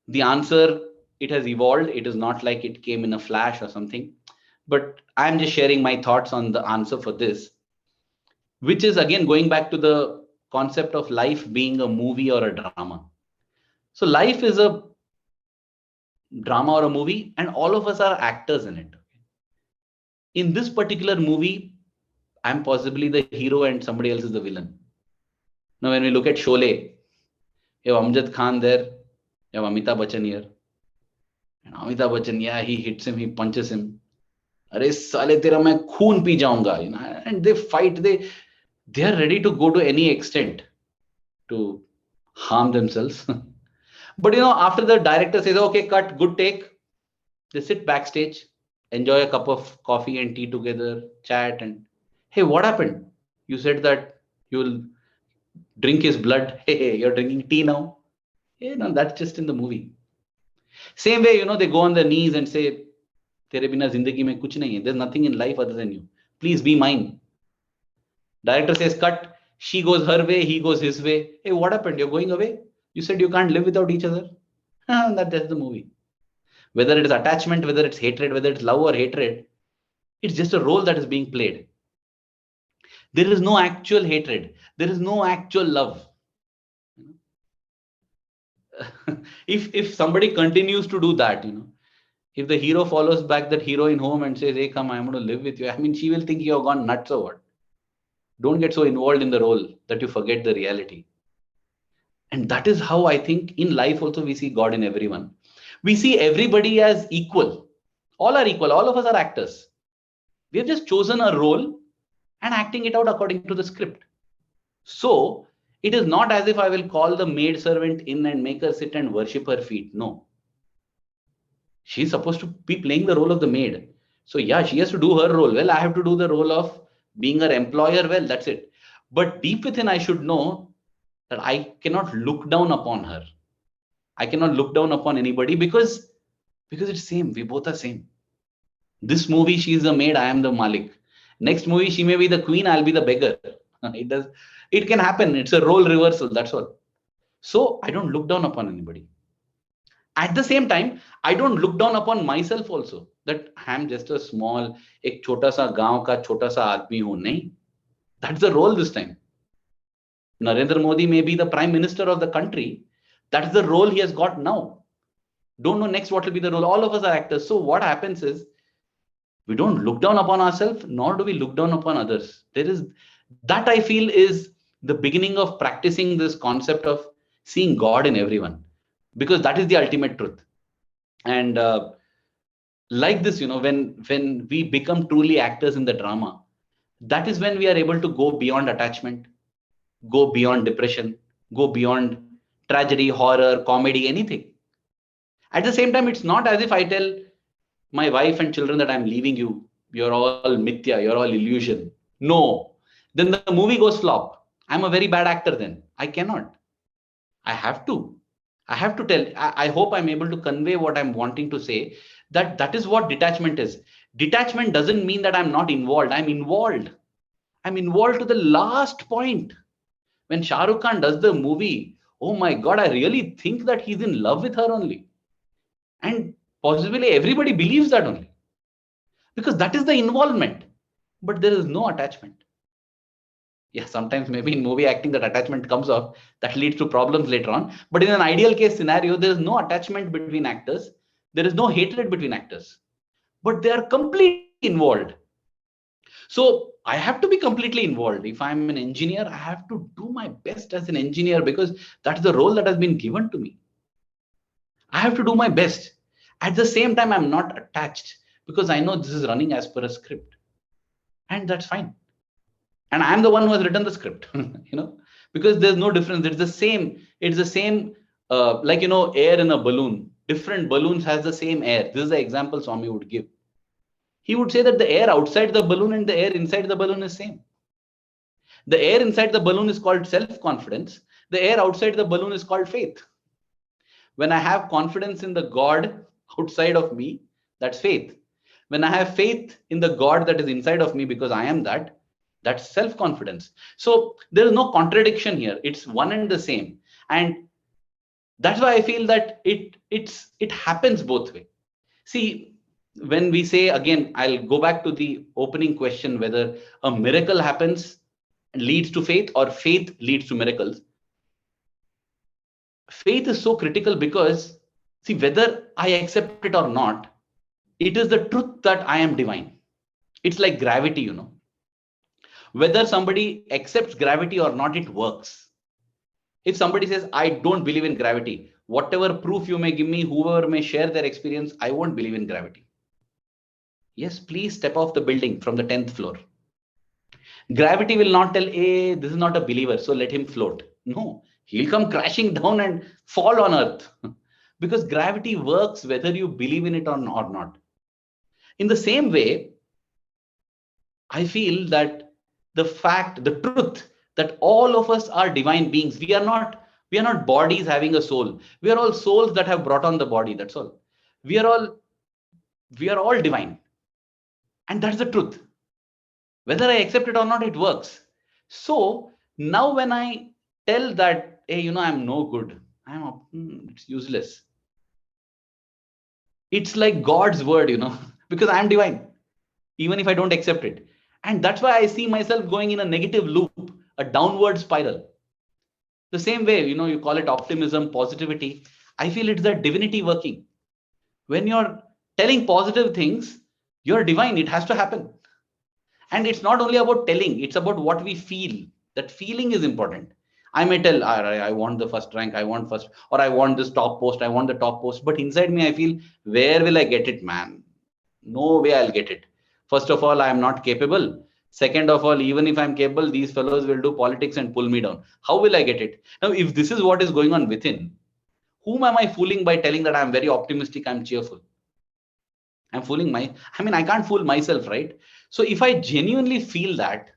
the answer, it has evolved. It is not like it came in a flash or something, but I'm just sharing my thoughts on the answer for this, which is again going back to the concept of life being a movie or a drama. So life is a drama or a movie, and all of us are actors in it. In this particular movie, I'm possibly the hero and somebody else is the villain. Now, when we look at Sholay, you have Amjad Khan there, you have Amitabh Bachchan here. And Amitabh Bachchan, yeah, he hits him, he punches him. Arey sale tera main khoon pee jaunga, and they fight. They are ready to go to any extent to harm themselves. But after the director says, okay, cut, good take, they sit backstage, enjoy a cup of coffee and tea together, chat, and hey, what happened? You said that you'll drink his blood. Hey, you're drinking tea now. Hey, no, that's just in the movie. Same way, they go on their knees and say, Tere bina zindagi mein kuch nahi hai. There's nothing in life other than you. Please be mine. Director says, cut. She goes her way, he goes his way. Hey, what happened? You're going away? You said you can't live without each other. That's the movie. Whether it is attachment, whether it's hatred, whether it's love or hatred, it's just a role that is being played. There is no actual hatred. There is no actual love. If somebody continues to do that, if the hero follows back that heroine home and says, hey, come, I'm going to live with you. I mean, she will think you've gone nuts or what? Don't get so involved in the role that you forget the reality. And that is how I think in life also we see God in everyone. We see everybody as equal. All are equal. All of us are actors. We have just chosen a role and acting it out according to the script. So it is not as if I will call the maid servant in and make her sit and worship her feet. No. She's supposed to be playing the role of the maid. So yeah, she has to do her role. Well, I have to do the role of being her employer. Well, that's it. But deep within, I should know that I cannot look down upon her. I cannot look down upon anybody because it's same. We both are same. This movie, she is the maid, I am the Malik. Next movie, she may be the queen, I'll be the beggar. It can happen. It's a role reversal. That's all. So I don't look down upon anybody. At the same time, I don't look down upon myself also. That I'm just a small, ek chota sa gaon ka chota sa aadmi hu. Nahi. That's the role this time. Narendra Modi may be the prime minister of the country. That's the role he has got now. Don't know next what will be the role. All of us are actors. So what happens is, we don't look down upon ourselves, nor do we look down upon others. That I feel is the beginning of practicing this concept of seeing God in everyone, because that is the ultimate truth. And like this, when we become truly actors in the drama, that is when we are able to go beyond attachment, go beyond depression, go beyond tragedy, horror, comedy, anything. At the same time, it's not as if I tell my wife and children that I'm leaving you. You're all mithya, you're all illusion. No. Then the movie goes flop. I'm a very bad actor then. I cannot. I have to tell. I hope I'm able to convey what I'm wanting to say, that is what detachment is. Detachment doesn't mean that I'm not involved. I'm involved. I'm involved to the last point. When Shah Rukh Khan does the movie, oh my God, I really think that he's in love with her only. And possibly everybody believes that only. Because that is the involvement. But there is no attachment. Yeah, sometimes maybe in movie acting that attachment comes off, that leads to problems later on. But in an ideal case scenario, there is no attachment between actors. There is no hatred between actors. But they are completely involved. So I have to be completely involved. If I'm an engineer, I have to do my best as an engineer because that's the role that has been given to me. I have to do my best. At the same time, I'm not attached because I know this is running as per a script. And that's fine. And I'm the one who has written the script, because there's no difference. It's the same, like, air in a balloon. Different balloons has the same air. This is the example Swami would give. He would say that the air outside the balloon and the air inside the balloon is same. The air inside the balloon is called self-confidence. The air outside the balloon is called faith. When I have confidence in the God outside of me, that's faith. When I have faith in the God that is inside of me because I am that, that's self-confidence. So there is no contradiction here. It's one and the same. And that's why I feel that it happens both ways. See, when we say, again, I'll go back to the opening question, whether a miracle happens and leads to faith or faith leads to miracles. Faith is so critical because, see, whether I accept it or not, it is the truth that I am divine. It's like gravity, Whether somebody accepts gravity or not, it works. If somebody says, I don't believe in gravity, whatever proof you may give me, whoever may share their experience, I won't believe in gravity. Yes, please step off the building from the 10th floor. Gravity will not tell, hey, this is not a believer, so let him float. No, he'll come crashing down and fall on earth. Because gravity works whether you believe in it or not. In the same way, I feel that the truth that all of us are divine beings. We are not bodies having a soul. We are all souls that have brought on the body. That's all. We are all divine. And that's the truth. Whether I accept it or not, it works. So now when I tell that, hey, I'm no good, it's useless. It's like God's word, because I'm divine, even if I don't accept it. And that's why I see myself going in a negative loop, a downward spiral. The same way, you call it optimism, positivity. I feel it's that divinity working. When you're telling positive things, you're divine. It has to happen. And it's not only about telling, it's about what we feel. That feeling is important. I may tell, I want the first rank, I want first, or I want this top post, I want the top post. But inside me, I feel, where will I get it, man? No way I'll get it. First of all, I am not capable. Second of all, even if I'm capable, these fellows will do politics and pull me down. How will I get it? Now, if this is what is going on within, whom am I fooling by telling that I'm very optimistic, I'm cheerful? I'm fooling I can't fool myself, right? So if I genuinely feel that,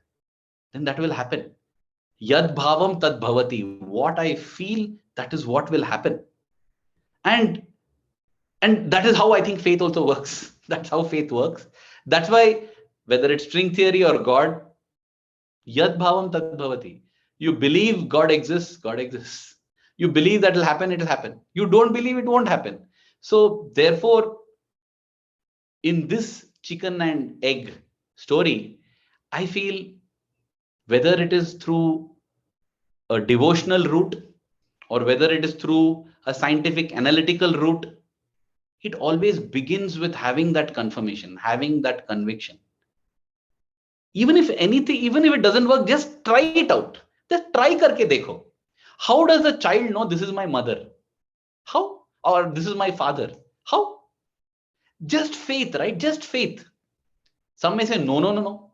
then that will happen. Yad bhavam tad bhavati. What I feel, that is what will happen. And that is how I think faith also works. That's how faith works. That's why, whether it's string theory or God, yad bhavam tad bhavati. You believe God exists, God exists. You believe that will happen, it will happen. You don't believe, it won't happen. So therefore, in this chicken and egg story, I feel whether it is through a devotional route or whether it is through a scientific analytical route, it always begins with having that confirmation, having that conviction. Even if it doesn't work, just try it out. Just try karke dekho. How does a child know this is my mother? How? Or this is my father? How? Just faith, right? Just faith. Some may say, no.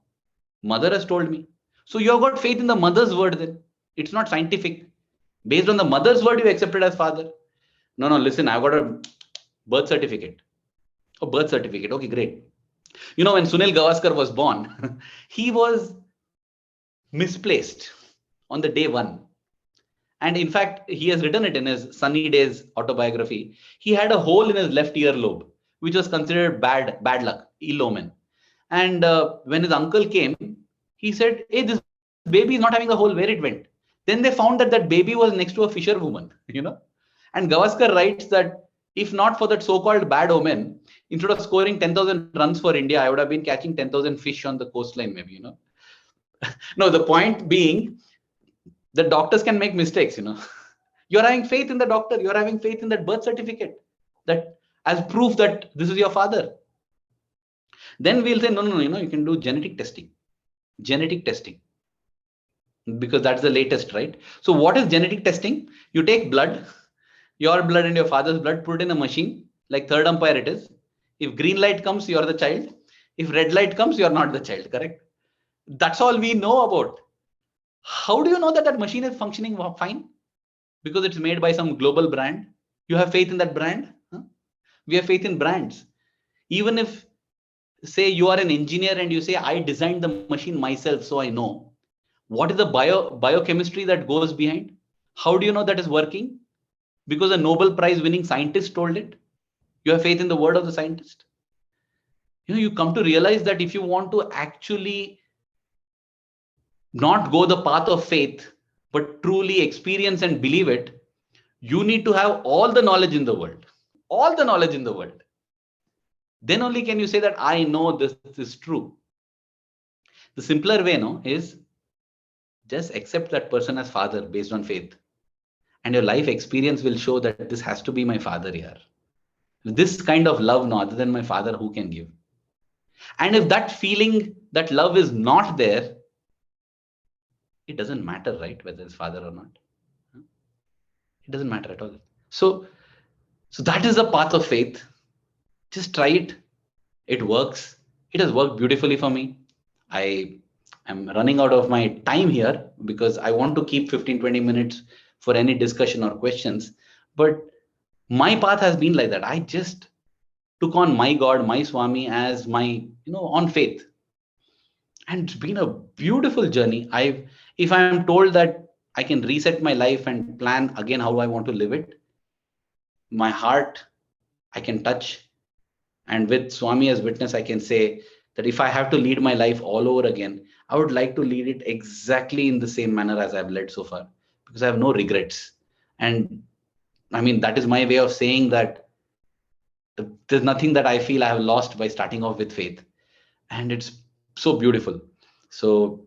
Mother has told me. So you have got faith in the mother's word then. It's not scientific. Based on the mother's word, you accept it as father. No, listen, I've got a birth certificate. A birth certificate. Okay, great. When Sunil Gavaskar was born, he was misplaced on the day one. And in fact, he has written it in his Sunny Days autobiography. He had a hole in his left earlobe, which was considered bad luck, ill omen. And when his uncle came, he said, hey, this baby is not having a hole, where it went. Then they found that that baby was next to a fisherwoman, And Gavaskar writes that if not for that so-called bad omen, instead of scoring 10,000 runs for India, I would have been catching 10,000 fish on the coastline, maybe, No, the point being, the doctors can make mistakes, You're having faith in the doctor. You're having faith in that birth certificate that as proof that this is your father. Then we'll say, no, you can do genetic testing. Genetic testing. Because that's the latest, right? So what is genetic testing? You take blood, your blood and your father's blood, put it in a machine, like third umpire it is. If green light comes, you're the child. If red light comes, you're not the child, correct? That's all we know about. How do you know that that machine is functioning fine? Because it's made by some global brand. You have faith in that brand? Huh? We have faith in brands. Even if, say, you are an engineer and you say, I designed the machine myself, so I know. What is the biochemistry that goes behind? How do you know that is working? Because a Nobel Prize winning scientist told it. You have faith in the word of the scientist. You come to realize that if you want to actually not go the path of faith, but truly experience and believe it, you need to have all the knowledge in the world. All the knowledge in the world. Then only can you say that I know this is true. The simpler way, is just accept that person as father based on faith. And your life experience will show that this has to be my father here. This kind of love, no other than my father, who can give? And if that feeling, that love is not there, it doesn't matter, right? Whether it's father or not. It doesn't matter at all. So that is the path of faith. Just try it. It works. It has worked beautifully for me. I am running out of my time here because I want to keep 15-20 minutes for any discussion or questions. But my path has been like that. I just took on my God, my Swami as my, on faith. And it's been a beautiful journey. If I am told that I can reset my life and plan again how I want to live it, my heart, I can touch. And with Swami as witness, I can say that if I have to lead my life all over again, I would like to lead it exactly in the same manner as I've led so far, because I have no regrets. And I mean, that is my way of saying that there's nothing that I feel I have lost by starting off with faith. And it's so beautiful. So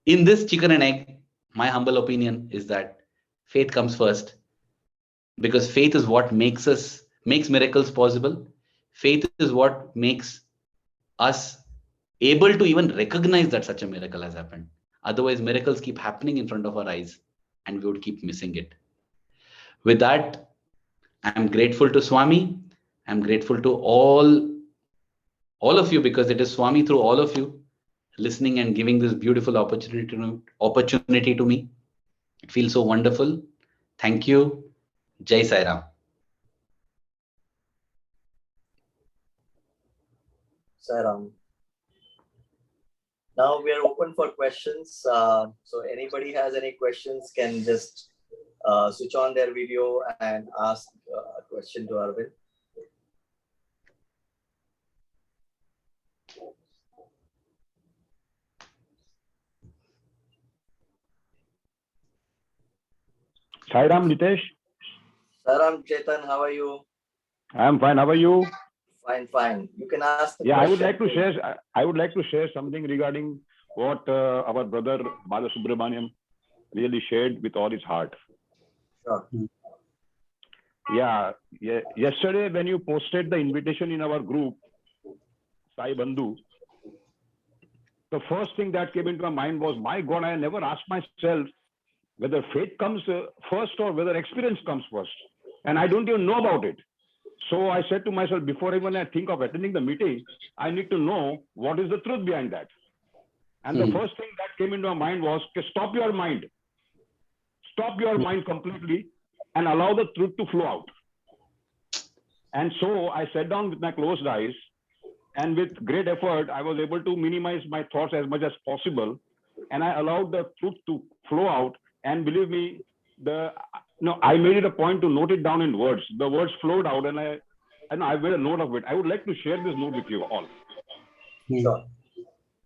in this chicken and egg, my humble opinion is that faith comes first, because faith is what makes miracles possible. Faith is what makes us able to even recognize that such a miracle has happened. Otherwise, miracles keep happening in front of our eyes and we would keep missing it. With that, I'm grateful to Swami. I'm grateful to all of you, because it is Swami through all of you listening and giving this beautiful opportunity to me. It feels so wonderful. Thank you. Jai Sai Ram. Sai Ram. Now we are open for questions. So anybody has any questions can just switch on their video and ask a question to Arvind. Sai Ram, Nitesh. Sai Ram, Chetan, how are you? I am fine. How are you? Fine. You can ask the question. I would like to share something regarding what our brother Balasubramanyam really shared with all his heart. Sure. Yeah. Yesterday, when you posted the invitation in our group, Sai Bandhu, the first thing that came into my mind was, my God, I never asked myself whether faith comes first or whether experience comes first. And I don't even know about it. So I said to myself, before even I think of attending the meeting, I need to know what is the truth behind that. And the first thing that came into my mind was, stop your mind. Stop your mind completely and allow the truth to flow out. And so I sat down with my closed eyes, and with great effort, I was able to minimize my thoughts as much as possible. And I allowed the truth to flow out. And believe me, I made it a point to note it down in words. The words flowed out, and I made a note of it. I would like to share this note with you all. Sure.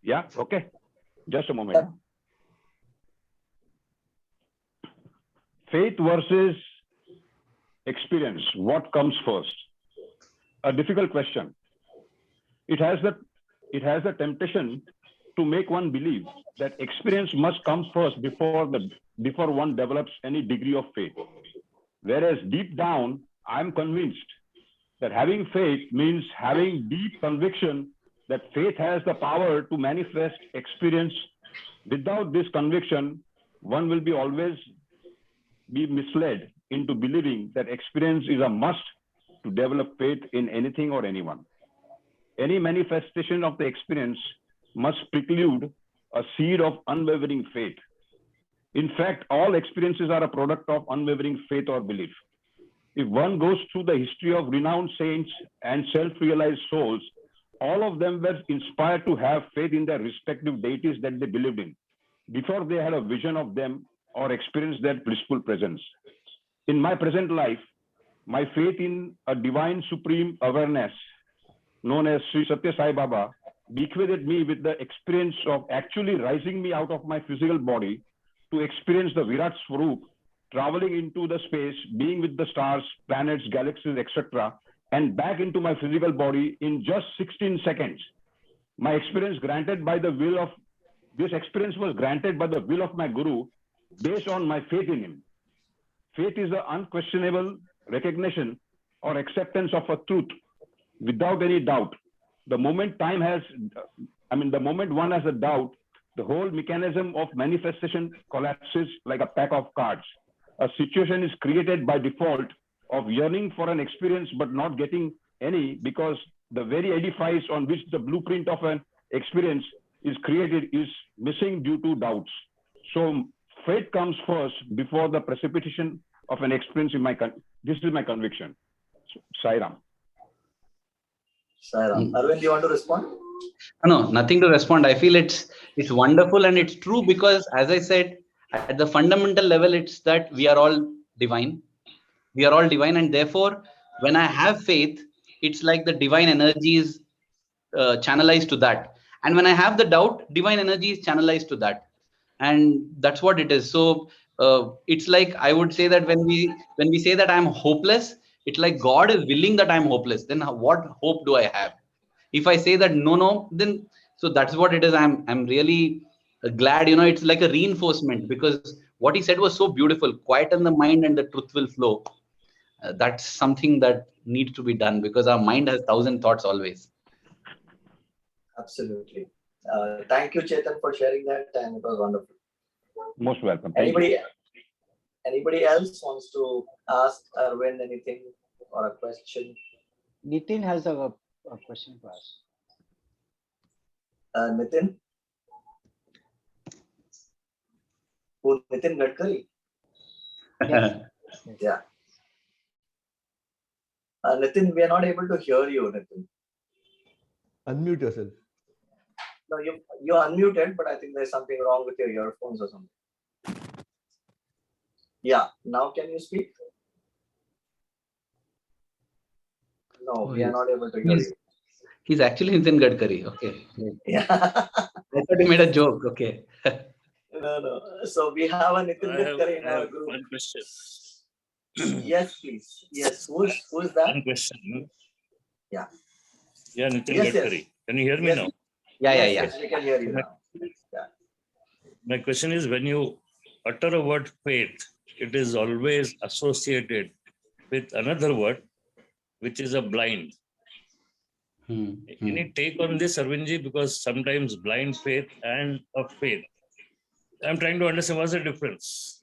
Yeah. Okay. Just a moment. faith versus experience, what comes first? A difficult question. It has the temptation to make one believe that experience must come first before one develops any degree of faith. Whereas deep down, I'm convinced that having faith means having deep conviction that faith has the power to manifest experience. Without this conviction, one will always be misled into believing that experience is a must to develop faith in anything or anyone. Any manifestation of the experience must preclude a seed of unwavering faith. In fact, all experiences are a product of unwavering faith or belief. If one goes through the history of renowned saints and self-realized souls, all of them were inspired to have faith in their respective deities that they believed in before they had a vision of them or experienced their blissful presence. In my present life, my faith in a divine supreme awareness known as Sri Sathya Sai Baba bequeathed me with the experience of actually rising me out of my physical body to experience the Virat Swarup, traveling into the space, being with the stars, planets, galaxies, etc., and back into my physical body in just 16 seconds. My experience this experience was granted by the will of my Guru based on my faith in him. Faith is the unquestionable recognition or acceptance of a truth without any doubt. The moment one has a doubt, the whole mechanism of manifestation collapses like a pack of cards. A situation is created by default of yearning for an experience but not getting any because the very edifice on which the blueprint of an experience is created is missing due to doubts. So faith comes first before the precipitation of an experience this is my conviction. Sairam. Arvind, do you want to respond? No, nothing to respond. I feel it's wonderful and it's true because, as I said, at the fundamental level, it's that we are all divine. We are all divine, and therefore, when I have faith, it's like the divine energy is channelized to that. And when I have the doubt, divine energy is channelized to that, and that's what it is. So it's like I would say that when we say that I'm hopeless, it's like God is willing that I'm hopeless. Then what hope do I have? If I say that no, then so that's what it is. I'm really glad. It's like a reinforcement because what he said was so beautiful. Quieten the mind and the truth will flow. That's something that needs to be done because our mind has 1,000 thoughts always. Absolutely. Thank you, Chetan, for sharing that, and it was wonderful. Most welcome. Anybody else wants to ask Arvind anything or a question? Nitin has a question for us. Nitin? Who? Nitin Gadkari? Yes. Yeah. Nitin, we are not able to hear you, Nitin. Unmute yourself. No, you're unmuted, but I think there's something wrong with your earphones or something. Yeah, now can you speak? No, we are not able to hear you. He's actually Nitin Gadkari. Okay. Yeah. I thought he made a joke. Okay. No. So we have a Nitin Gadkari in our group. One question. Yes, please. Yes. Who's that? One question. Yeah. Yeah, Nitin Yes, Gadkari. yes. Can you hear me Yes. now? Yes, we can hear you now. My question is, when you utter a word faith, it is always associated with another word, which is a blind. Any take on this, Arvindji? Because sometimes blind faith and a faith. I'm trying to understand what's the difference.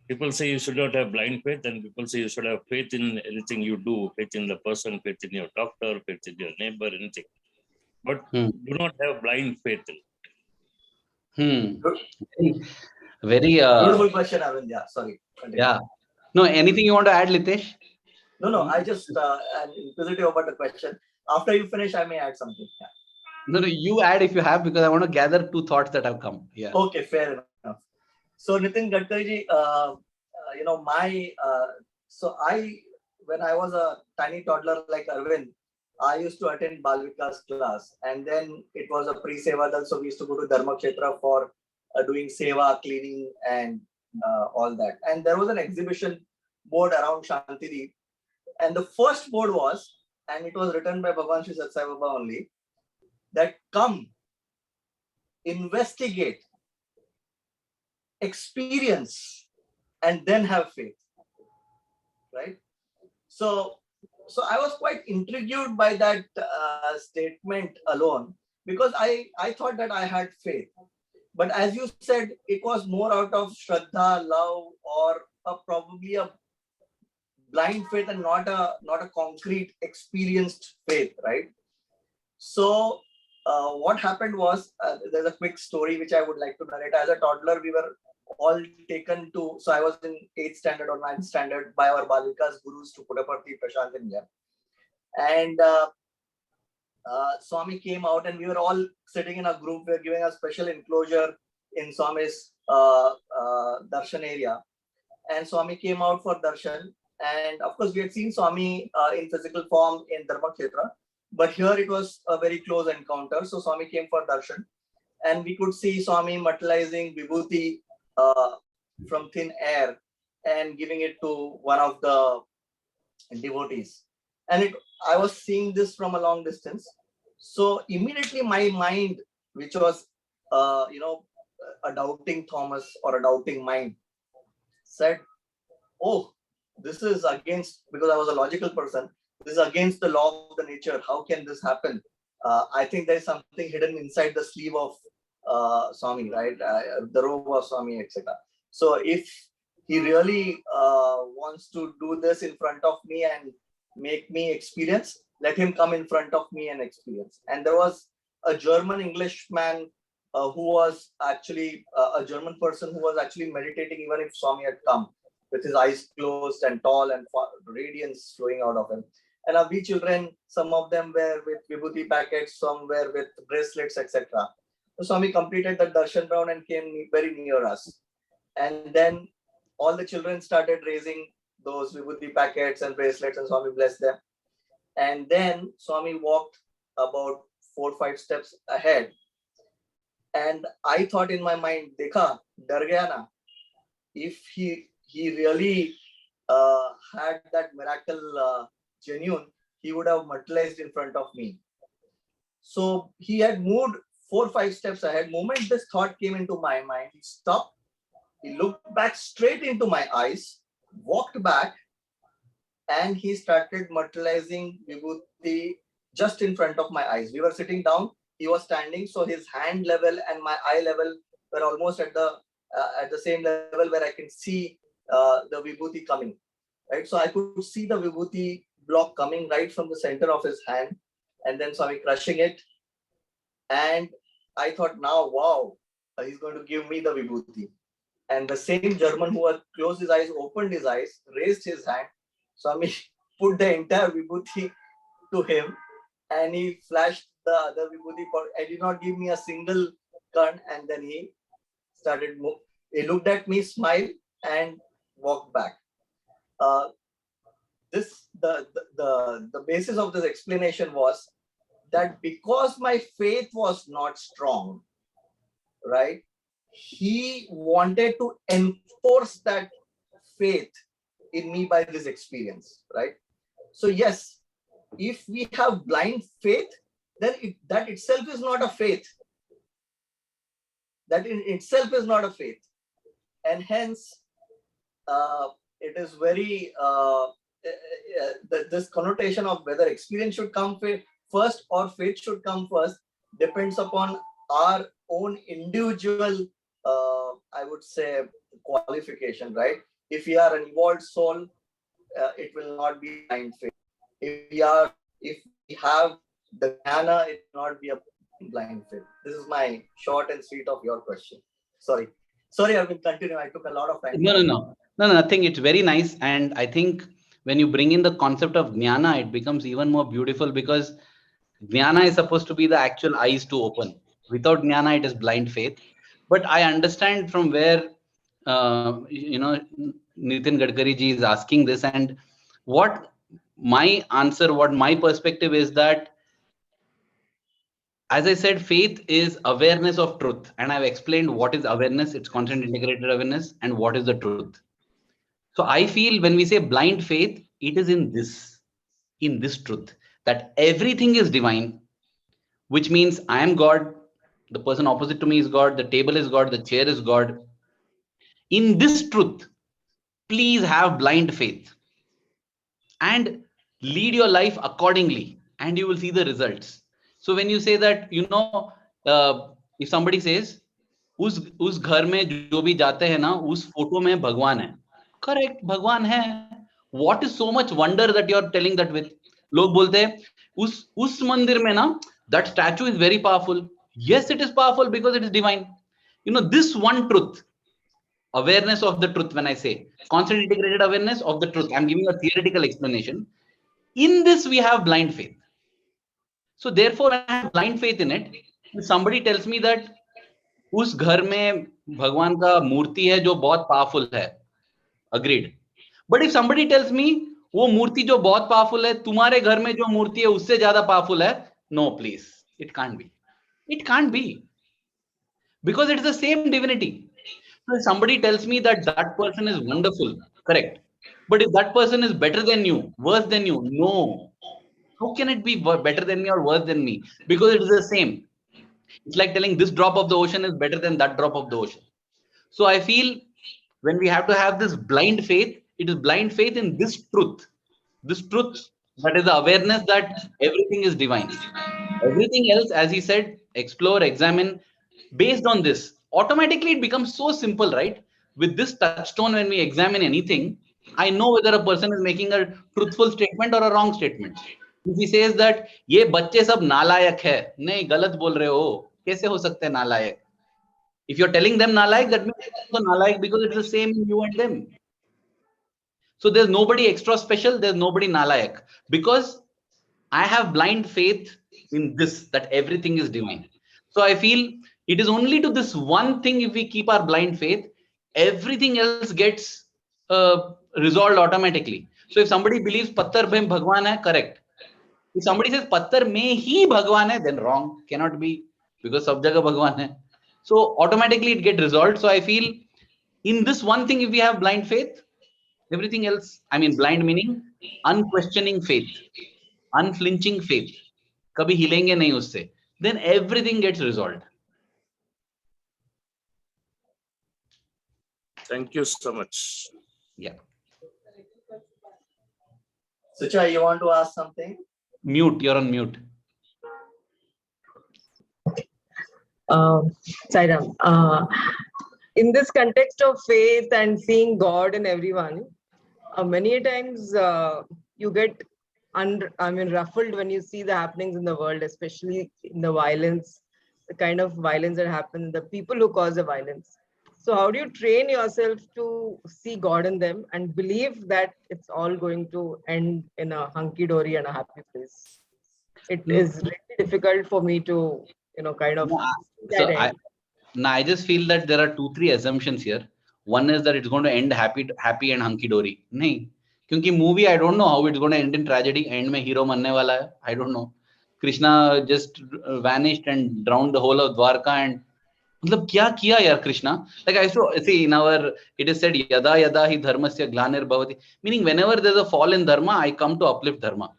People say you should not have blind faith, and people say you should have faith in anything you do, faith in the person, faith in your doctor, faith in your neighbor, anything. But do not have blind faith. Very beautiful question, Arvind. Yeah, sorry. Continue. Yeah. No, anything you want to add, Litesh? No. I just am inquisitive about the question. After you finish, I may add something. Yeah. No, you add if you have, because I want to gather two thoughts that have come. Yeah. Okay, fair enough. So Nitin Gadkari, when I was a tiny toddler like Arvind, I used to attend Balvika's class, and then it was a pre-seva dal, so we used to go to Dharma Kshetra for doing seva, cleaning, and all that. And there was an exhibition board around Shantideep. And the first board was, and it was written by Bhagawan Sri Sathya Baba only, that come, investigate, experience, and then have faith. Right? So I was quite intrigued by that statement alone, because I thought that I had faith. But as you said, it was more out of Shraddha, love, or probably a blind faith and not a concrete experienced faith, right? So what happened was, there's a quick story which I would like to narrate. As a toddler, we were all taken to, so I was in 8th standard or 9th standard, by our Balikas gurus to Puttaparthi, Prashant, India. And Swami came out and we were all sitting in a group. We were giving a special enclosure in Swami's darshan area. And Swami came out for darshan. And of course, we had seen Swami in physical form in Dharmakhetra. But here it was a very close encounter. So Swami came for darshan. And we could see Swami materializing vibhuti from thin air and giving it to one of the devotees. And I was seeing this from a long distance. So immediately my mind, which was, a doubting Thomas or a doubting mind, said, oh, this is against, because I was a logical person, this is against the law of the nature. How can this happen? I think there's something hidden inside the sleeve of Swami, right? The robe of Swami, etc. So if he really wants to do this in front of me and make me experience, let him come in front of me and experience. And there was a German Englishman who was actually a German person who was actually meditating even if Swami had come, with his eyes closed and tall and radiance flowing out of him. And we children, some of them were with vibhuti packets, some were with bracelets, etc. So Swami completed the darshan round and came very near us. And then all the children started raising those vibhuti packets and bracelets, and Swami blessed them. And then Swami walked about 4 or 5 steps ahead. And I thought in my mind, Dekha, dar gaya na. If he really had that miracle genuine, he would have materialized in front of me. So he had moved 4 or 5 steps ahead. The moment this thought came into my mind, he stopped. He looked back straight into my eyes, walked back, and he started materializing vibhuti just in front of my eyes. We were sitting down, he was standing, so his hand level and my eye level were almost at the same level where I can see the vibhuti coming. Right, so I could see the vibhuti block coming right from the center of his hand, and then Swami crushing it. And I thought, now, wow, he's going to give me the vibhuti. And the same German who had closed his eyes, opened his eyes, raised his hand. Swami put the entire vibhuti to him, and he flashed the other vibhuti. He did not give me a single turn, and then he started. He looked at me, smiled, and walked back. The basis of this explanation was that because my faith was not strong, right? He wanted to enforce that faith in me by this experience, right? So yes, if we have blind faith, then that itself is not a faith. That in itself is not a faith. And hence, it is very, this connotation of whether experience should come first or faith should come first depends upon our own individual, I would say, qualification, right? If we are an evolved soul, it will not be blind faith. If we have the jnana, it will not be a blind faith. This is my short and sweet of your question. Sorry, Arvind, continue. I took a lot of time. No, nothing. It's very nice. And I think when you bring in the concept of jnana, it becomes even more beautiful, because jnana is supposed to be the actual eyes to open. Without jnana, it is blind faith. But I understand from where, Nitin Gadkari ji is asking this, and what my answer, what my perspective is that as I said, faith is awareness of truth. And I've explained what is awareness. It's constant integrated awareness and what is the truth. So I feel when we say blind faith, it is in this truth that everything is divine, which means I am God. The person opposite to me is God. The table is God. The chair is God. In this truth, please have blind faith and lead your life accordingly, and you will see the results. So when you say that, if somebody says, उस घर में जो भी जाते हैं ना, उस photo में भगवान है. Correct, भगवान है. What is so much wonder that you are telling that with? लोग बोलते हैं उस मंदिर में ना, that statue is very powerful. Yes, it is powerful because it is divine. This one truth, awareness of the truth. When I say constant integrated awareness of the truth, I'm giving a theoretical explanation. In this, we have blind faith. So therefore, I have blind faith in it. If somebody tells me that उस घर में भगवान का मूर्ति है जो बहुत powerful है, agreed. But if somebody tells me वो मूर्ति जो बहुत पावरफुल है, तुम्हारे घर में जो मूर्ति है उससे ज्यादा पावरफुल है, no, please, it can't be. It can't be, because it is the same divinity. So if somebody tells me that that person is wonderful, correct. But if that person is better than you, worse than you, no. How can it be better than me or worse than me? Because it is the same. It's like telling this drop of the ocean is better than that drop of the ocean. So I feel when we have to have this blind faith, it is blind faith in this truth. This truth, that is the awareness that everything is divine. Everything else, as he said, explore, examine. Based on this, automatically it becomes so simple, right? With this touchstone, when we examine anything, I know whether a person is making a truthful statement or a wrong statement. If he says that ये बच्चे सब नालायक है, नहीं गलत बोल रहे हो, कैसे हो सकते हैं नालायक? If you're telling them nalayak, that means they're also nalayak because it's the same in you and them. So there's nobody extra special, there's nobody nalayak, because I have blind faith in this, that everything is divine. So I feel it is only to this one thing, if we keep our blind faith, everything else gets resolved automatically. So if somebody believes pattar mein bhagwan hai, correct. If somebody says pattar mein hi bhagwan hai, then wrong, cannot be, because sab jagah bhagwan hai. So automatically it gets resolved. So I feel in this one thing, if we have blind faith, everything else, I mean, blind meaning unquestioning faith, unflinching faith, kabhi hilenge nahi usse, then everything gets resolved. Thank you so much. Yeah. Sucha, you want to ask something? Mute, you're on mute. Sairam, in this context of faith and seeing God in everyone, many times you get ruffled when you see the happenings in the world, especially in the violence, the kind of violence that happens, the people who cause the violence. So how do you train yourself to see God in them and believe that it's all going to end in a hunky-dory and a happy place? It is really difficult for me to, kind of... So I just feel that there are 2-3 assumptions here. One is that it's going to end happy and hunky-dory. Nahi. Kyunki movie, I don't know how it's going to end in tragedy. End mein hero marne wala hai. I don't know. Krishna just vanished and drowned the whole of Dwarka, and मतलब क्या किया यार Krishna? Like I used to see in our, it is said yada yada hi dharmasya glanir bhavati, meaning whenever there's a fall in dharma, I come to uplift dharma.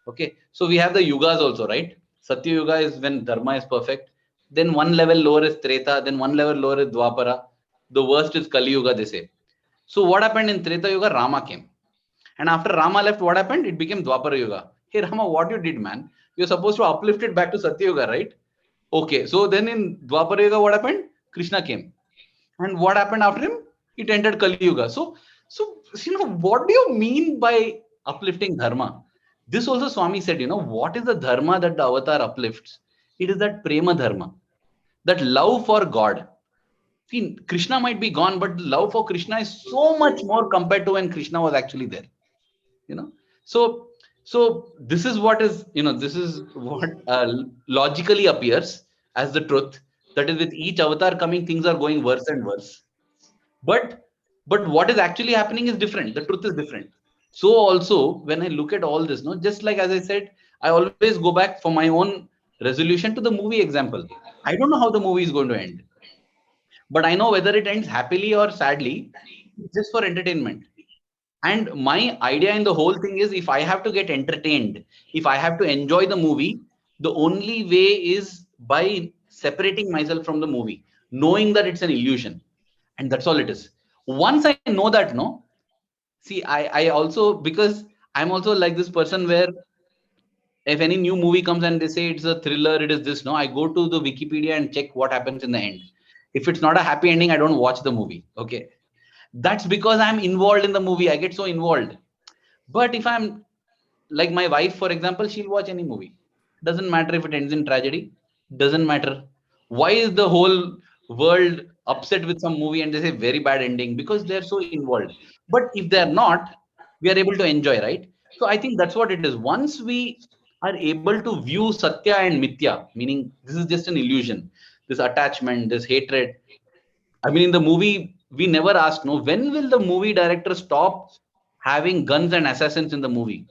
Okay, so we have the yugas also, right? Sathya yuga is when dharma is perfect. Then one level lower is Treta. Then one level lower is Dwapara. The worst is Kali Yuga, they say. So what happened in Treta Yuga? Rama came. And after Rama left, what happened? It became Dwapara Yuga. Hey Rama, what you did, man? You're supposed to uplift it back to Satya Yuga, right? Okay, so then in Dwapara Yuga, what happened? Krishna came. And what happened after him? It entered Kali Yuga. So what do you mean by uplifting dharma? This also Swami said, what is the dharma that the avatar uplifts? It is that prema dharma, that love for God. See, Krishna might be gone, but love for Krishna is so much more compared to when Krishna was actually there. So this is what is, this is what logically appears as the truth. That is, with each avatar coming, things are going worse and worse. But what is actually happening is different. The truth is different. So also, when I look at all this, just like as I said, I always go back for my own resolution to the movie example. I don't know how the movie is going to end, but I know whether it ends happily or sadly, it's just for entertainment. And my idea in the whole thing is, if I have to get entertained, if I have to enjoy the movie, the only way is by separating myself from the movie, knowing that it's an illusion. And that's all it is. Once I know that, no, see, I also, because I'm also like this person where if any new movie comes and they say it's a thriller, it is this, no, I go to the Wikipedia and check what happens in the end. If it's not a happy ending, I don't watch the movie. Okay. That's because I'm involved in the movie. I get so involved. But if I'm like my wife, for example, she'll watch any movie. Doesn't matter if it ends in tragedy. Doesn't matter. Why is the whole world upset with some movie and they say very bad ending? Because they're so involved. But if they're not, we are able to enjoy, right? So I think that's what it is. Once we are able to view Satya and Mithya, meaning this is just an illusion, this attachment, this hatred. I mean, in the movie, we never ask, no, when will the movie director stop having guns and assassins in the movie?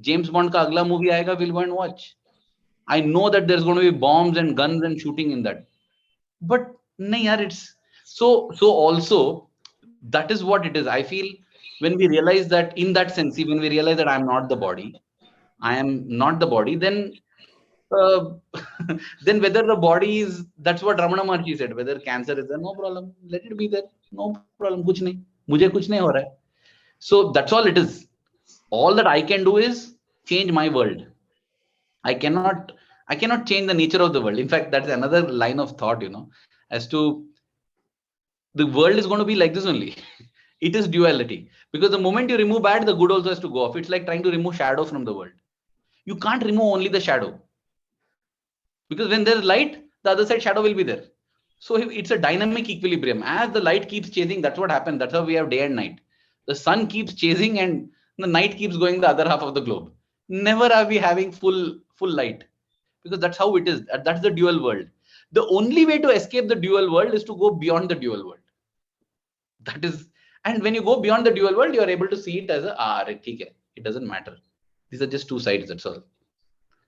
James Bond ka agla movie aayega, we'll go and watch. I know that there's going to be bombs and guns and shooting in that. But nahi yaar, it's so also that is what it is. I feel when we realize that in that sense, when we realize that I'm not the body, I am not the body, then then whether the body is, that's what Ramana Maharshi said, whether cancer is there, no problem, let it be there, no problem, kuch nahi, mujhe kuch nahi ho raha hai. So that's all it is. All that I can do is change my world. I cannot change the nature of the world. In fact, that's another line of thought, as to the world is going to be like this only. It is duality, because the moment you remove bad, the good also has to go off. It's like trying to remove shadow from the world. You can't remove only the shadow, because when there's light, the other side shadow will be there. So it's a dynamic equilibrium. As the light keeps chasing, that's what happens. That's how we have day and night. The sun keeps chasing and the night keeps going the other half of the globe. Never are we having full light, because that's how it is. That's the dual world. The only way to escape the dual world is to go beyond the dual world. That is, and when you go beyond the dual world, you are able to see it as it doesn't matter. These are just two sides, that's all.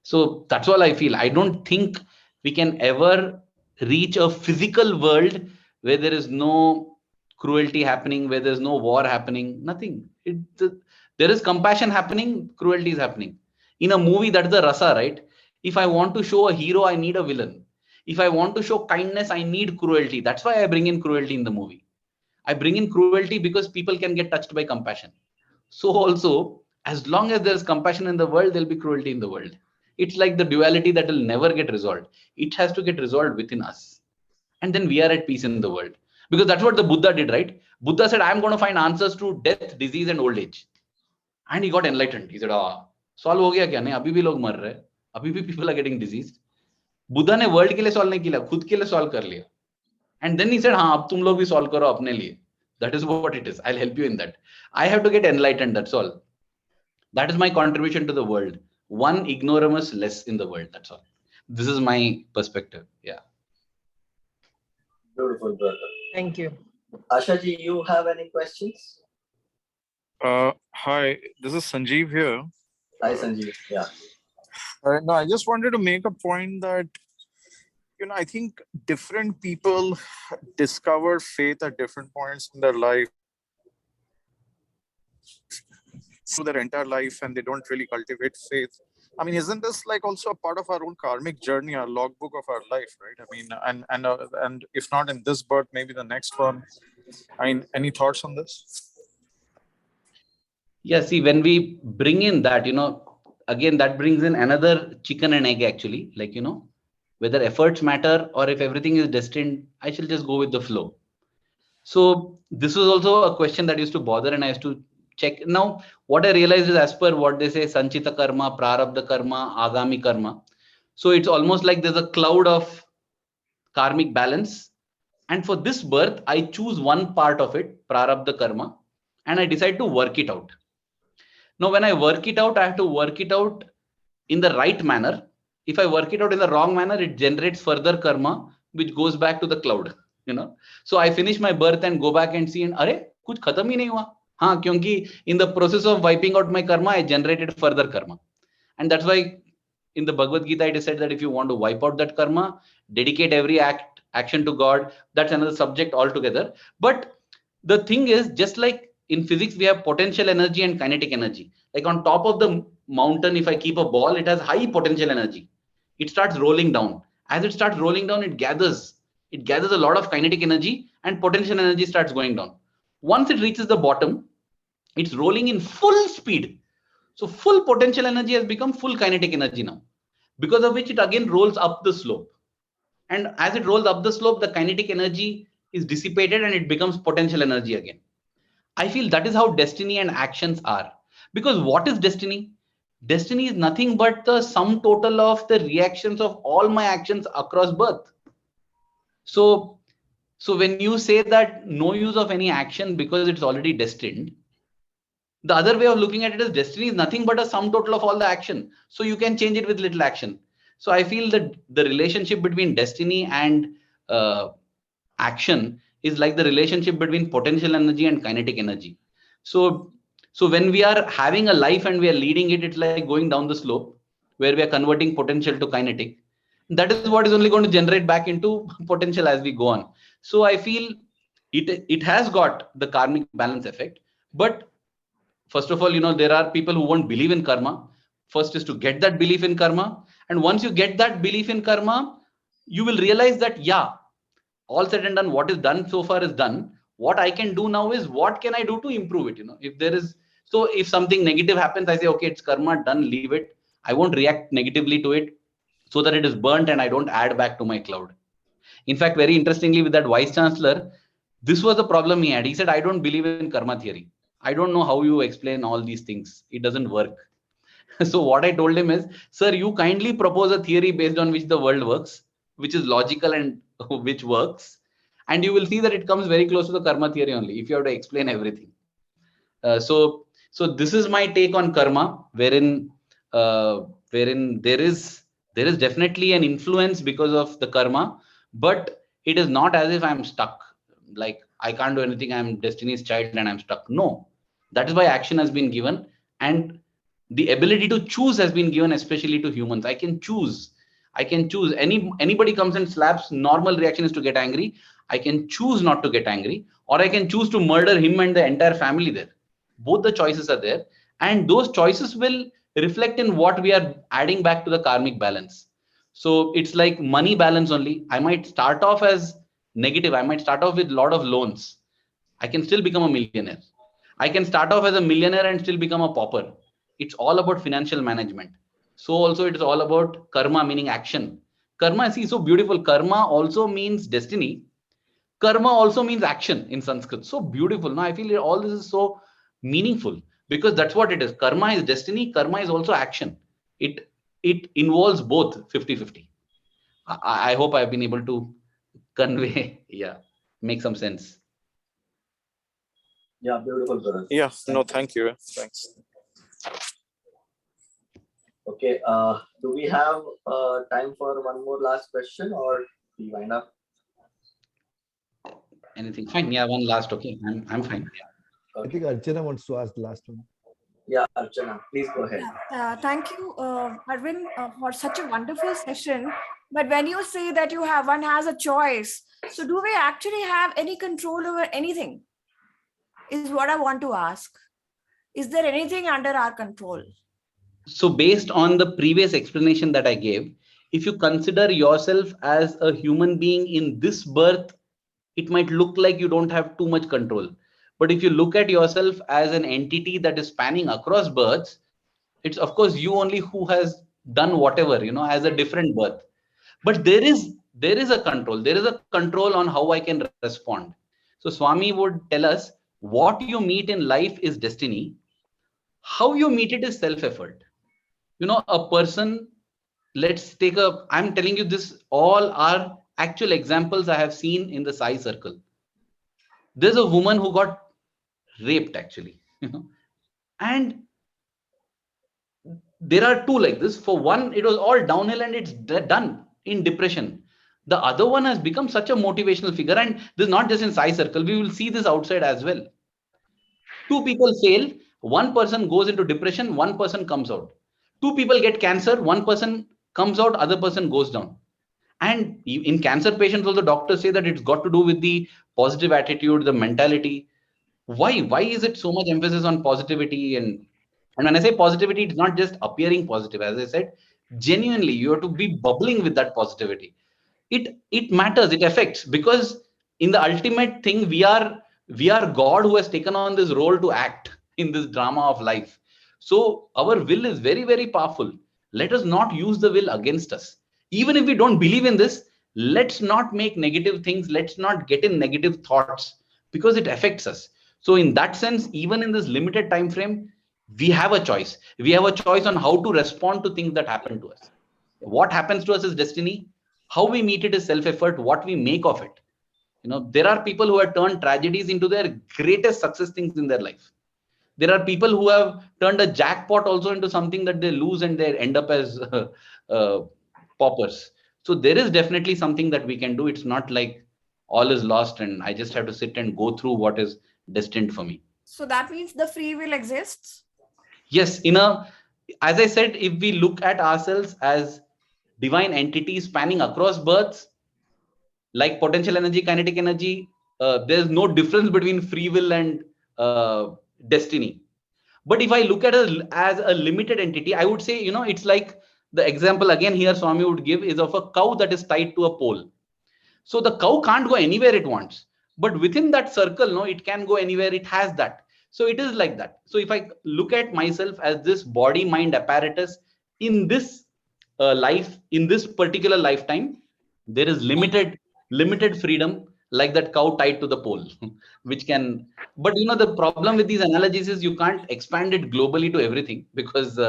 So that's all I feel. I don't think we can ever reach a physical world where there is no cruelty happening, where there's no war happening, nothing. There is compassion happening, cruelty is happening. In a movie, that's the rasa, right? If I want to show a hero, I need a villain. If I want to show kindness, I need cruelty. That's why I bring in cruelty in the movie. I bring in cruelty because people can get touched by compassion. So also, as long as there's compassion in the world, there'll be cruelty in the world. It's like the duality that will never get resolved. It has to get resolved within us. And then we are at peace in the world. Because that's what the Buddha did, right? Buddha said, I'm going to find answers to death, disease, and old age. And he got enlightened. He said, solve ho gaya kya? Nahi, abhi bhi log mar rahe. Abhi bhi people are getting diseased. Buddha ne world ke liye solve nahi kiya, khud ke liye solve kar liya. And then he said, ab tum log bhi solve karo apne liye. That is what it is. I'll help you in that. I have to get enlightened, that's all. That is my contribution to the world. One ignoramus less in the world, that's all. This is my perspective. Yeah. Beautiful, brother. Thank you. Ashaji, you have any questions? Hi, this is Sanjeev here. Hi, Sanjeev. Yeah. No, I just wanted to make a point that, I think different people discover faith at different points in their life, through their entire life, and they don't really cultivate faith. I mean, isn't this like also a part of our own karmic journey, our logbook of our life, right? I mean, and if not in this birth, maybe the next one. I mean, any thoughts on this? Yeah, see, when we bring in that, again, that brings in another chicken and egg, actually. Like, whether efforts matter or if everything is destined, I shall just go with the flow. So this was also a question that used to bother, and I used to check. Now, what I realized is, as per what they say, Sanchita karma, Prarabdha karma, Agami karma. So it's almost like there's a cloud of karmic balance. And for this birth, I choose one part of it, Prarabdha karma, and I decide to work it out. Now, when I work it out, I have to work it out in the right manner. If I work it out in the wrong manner, it generates further karma, which goes back to the cloud. So I finish my birth and go back and see, and arey, kuch khatam hi nahi hua. Haan, kyunki in the process of wiping out my karma, I generated further karma. And that's why in the Bhagavad Gita, it is said that if you want to wipe out that karma, dedicate every action to God. That's another subject altogether. But the thing is, just like in physics, we have potential energy and kinetic energy. Like on top of the mountain, if I keep a ball, it has high potential energy. It starts rolling down. As it starts rolling down, it gathers a lot of kinetic energy, and potential energy starts going down. Once it reaches the bottom, it's rolling in full speed. So full potential energy has become full kinetic energy now, because of which it again rolls up the slope. And as it rolls up the slope, the kinetic energy is dissipated and it becomes potential energy again. I feel that is how destiny and actions are. Because what is destiny? Destiny is nothing but the sum total of the reactions of all my actions across birth. So when you say that no use of any action because it's already destined, the other way of looking at it is destiny is nothing but a sum total of all the action. So you can change it with little action. So I feel that the relationship between destiny and action is like the relationship between potential energy and kinetic energy. So when we are having a life and we are leading it, it's like going down the slope where we are converting potential to kinetic. That is what is only going to generate back into potential as we go on. So I feel it has got the karmic balance effect. But first of all, there are people who won't believe in karma. First is to get that belief in karma. And once you get that belief in karma, you will realize that, yeah, all said and done, what is done so far is done. What I can do now is what can I do to improve it? If something negative happens, I say, okay, it's karma, done, leave it. I won't react negatively to it so that it is burnt and I don't add back to my cloud. In fact, very interestingly, with that vice chancellor, this was the problem he had. He said, I don't believe in karma theory. I don't know how you explain all these things. It doesn't work. So what I told him is, sir, you kindly propose a theory based on which the world works, which is logical and which works. And you will see that it comes very close to the karma theory only, if you have to explain everything. So this is my take on karma, wherein there is definitely an influence because of the karma, but it is not as if I'm stuck. Like I can't do anything. I'm destiny's child and I'm stuck. No, that is why action has been given, and the ability to choose has been given, especially to humans. I can choose. Anybody comes and slaps, normal reaction is to get angry. I can choose not to get angry, or I can choose to murder him and the entire family there. Both the choices are there, and those choices will reflect in what we are adding back to the karmic balance. So it's like money balance only. I might start off as negative. I might start off with a lot of loans. I can still become a millionaire. I can start off as a millionaire and still become a pauper. It's all about financial management. So also it is all about karma, meaning action. Karma, see, so beautiful. Karma also means destiny. Karma also means action in Sanskrit. So beautiful. Now I feel all this is so meaningful because that's what it is. Karma is destiny. Karma is also action. It involves both 50-50. I hope I've been able to convey, make some sense. Yeah, beautiful, Bharat. Yeah, no, thank you. Thanks. Okay, do we have time for one more last question or we wind up? Anything? Fine. Yeah, one last. Okay, I'm fine. I think Arjuna wants to ask the last one. Yeah, Arjuna, please go ahead. Thank you, Arvind, for such a wonderful session. But when you say that one has a choice, so do we actually have any control over anything? Is what I want to ask. Is there anything under our control? So based on the previous explanation that I gave, if you consider yourself as a human being in this birth, it might look like you don't have too much control. But if you look at yourself as an entity that is spanning across births, it's of course you only who has done whatever, as a different birth. But there is a control. There is a control on how I can respond. So Swami would tell us what you meet in life is destiny. How you meet it is self-effort. A person, I'm telling you this, all are actual examples I have seen in the Sai circle. There's a woman who got raped actually, and there are two like this. For one, it was all downhill and it's done in depression. The other one has become such a motivational figure, and this is not just in Sai circle. We will see this outside as well. Two people fail. One person goes into depression. One person comes out. Two people get cancer, one person comes out, other person goes down. And in cancer patients, also doctors say that it's got to do with the positive attitude, the mentality. Why is it so much emphasis on positivity? And when I say positivity, it's not just appearing positive. As I said, genuinely, you have to be bubbling with that positivity. It matters, it affects, because in the ultimate thing, we are God who has taken on this role to act in this drama of life. So our will is very, very powerful. Let us not use the will against us. Even if we don't believe in this, let's not make negative things, let's not get in negative thoughts, because it affects us. So in that sense, even in this limited time frame, we have a choice. We have a choice on how to respond to things that happen to us. What happens to us is destiny. How we meet it is self-effort. What we make of it. There are people who have turned tragedies into their greatest success things in their life. There are people who have turned a jackpot also into something that they lose and they end up as uh, paupers. So there is definitely something that we can do. It's not like all is lost and I just have to sit and go through what is destined for me. So that means the free will exists. Yes, as I said, if we look at ourselves as divine entities spanning across births, like potential energy, kinetic energy, there's no difference between free will and destiny. But if I look at it as a limited entity, I would say, it's like the example again here Swami would give is of a cow that is tied to a pole. So the cow can't go anywhere it wants, but within that circle, no, it can go anywhere. It has that. So it is like that. So if I look at myself as this body mind apparatus in this life, in this particular lifetime, there is limited freedom, like that cow tied to the pole, which can. But the problem with these analogies is you can't expand it globally to everything, because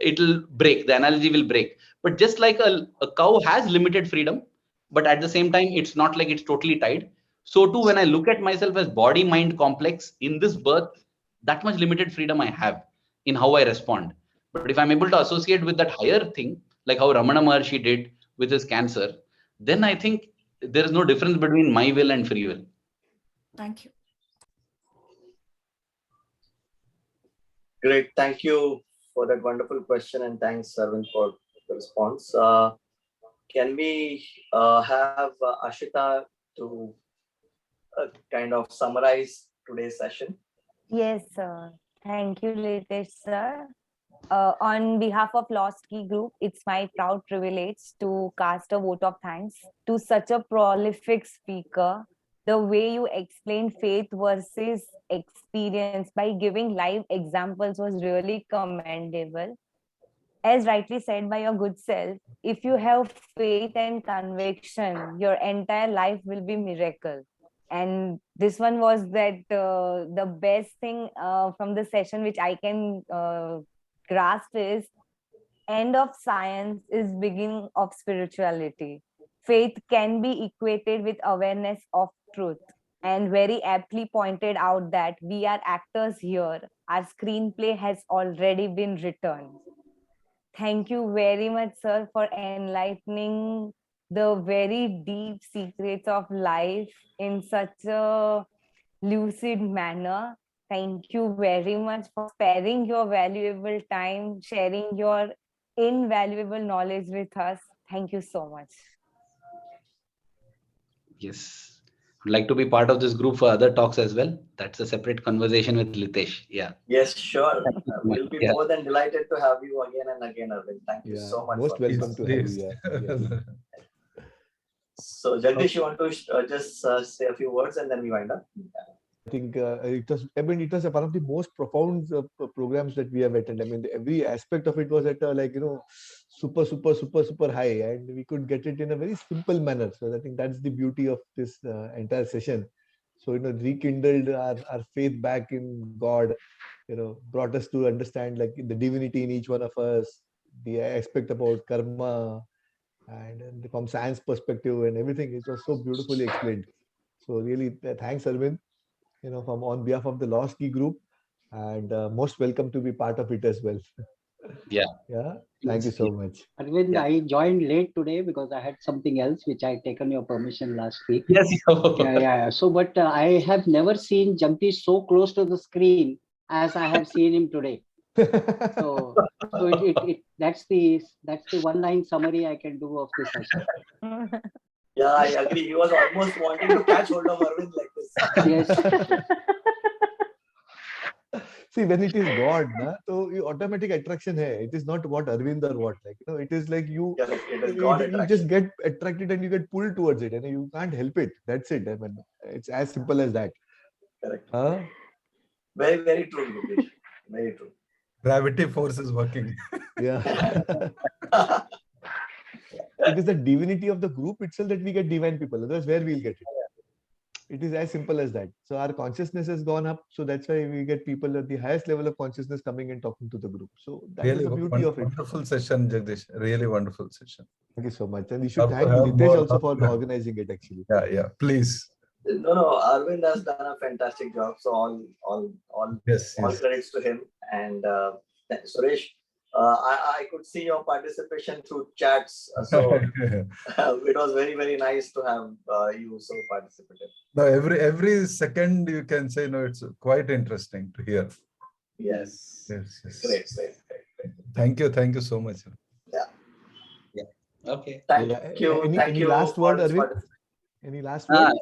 it'll break. The analogy will break. But just like a cow has limited freedom, but at the same time, it's not like it's totally tied. So too, when I look at myself as body mind complex in this birth, that much limited freedom I have in how I respond. But if I'm able to associate with that higher thing, like how Ramana Maharshi did with his cancer, then I think there is no difference between my will and free will. Thank you. Great. Thank you for that wonderful question, and thanks, Arvind, for the response. Can we have Ashita to kind of summarize today's session? Yes, sir. Thank you, Litesh, sir. On behalf of Lost Key Group, it's my proud privilege to cast a vote of thanks to such a prolific speaker. The way you explained faith versus experience by giving live examples was really commendable. As rightly said by your good self, if you have faith and conviction, your entire life will be miracle. And this one was that the best thing from the session which I can grasp is end of science is beginning of spirituality. Faith can be equated with awareness of truth, and very aptly pointed out that we are actors here. Our screenplay has already been written. Thank you very much, sir, for enlightening the very deep secrets of life in such a lucid manner. Thank you very much for sparing your valuable time, sharing your invaluable knowledge with us. Thank you so much. Yes. I'd like to be part of this group for other talks as well. That's a separate conversation with Litesh. Yeah. Yes, sure. We'll be Yeah. more than delighted to have you again and again, Arvind. Thank you so much. Most for this. welcome to have you. Yeah. So, Jagdish, you want to just say a few words and then we wind up? I think it was one of the most profound programs that we have attended. I mean, every aspect of it was at super high, and we could get it in a very simple manner. So I think that's the beauty of this entire session. So rekindled our faith back in God. Brought us to understand like the divinity in each one of us, the aspect about karma, and from science perspective and everything. It was so beautifully explained. So really, thanks, Arvind. From on behalf of the Lost Key Group, and most welcome to be part of it as well. Yeah. Yeah. Thank you so much. Arvind, Yeah. I joined late today because I had something else which I had taken your permission last week. Yes. Yeah. So, but I have never seen Jagdish so close to the screen as I have seen him today. So that's the one-line summary I can do of this session. Yeah, I agree. He was almost wanting to catch hold of Arvind like this. Yes. See, when it is God, na, so you automatic attraction hai. It is not what Arvind or what, like, it is like you, Correct. It is God you just attraction. get attracted and you get pulled towards it, and you can't help it. That's it. I mean, it's as simple as that. Correct. Huh? Very, very true, Yogesh. Very true. Gravity force is working. Yeah. It is the divinity of the group itself that we get divine people. Otherwise, where we'll get it? It is as simple as that. So our consciousness has gone up. So that's why we get people at the highest level of consciousness coming and talking to the group. So that is Really the beauty of it. wonderful session, Jagdish. Really wonderful session. Thank you so much. And you should Love to thank have Ritesh more, also love for to have. organizing it, actually. Yeah, please. No, Arvind has done a fantastic job. So all Yes. credits to him. And Suresh, I could see your participation through chats. So it was very, very nice to have you so participative. No, every second you can say, no, it's quite interesting to hear. Yes. Great. Thank you so much. Okay. Thank you. Any Thank you last for word, this Arvind? participation. Any last word?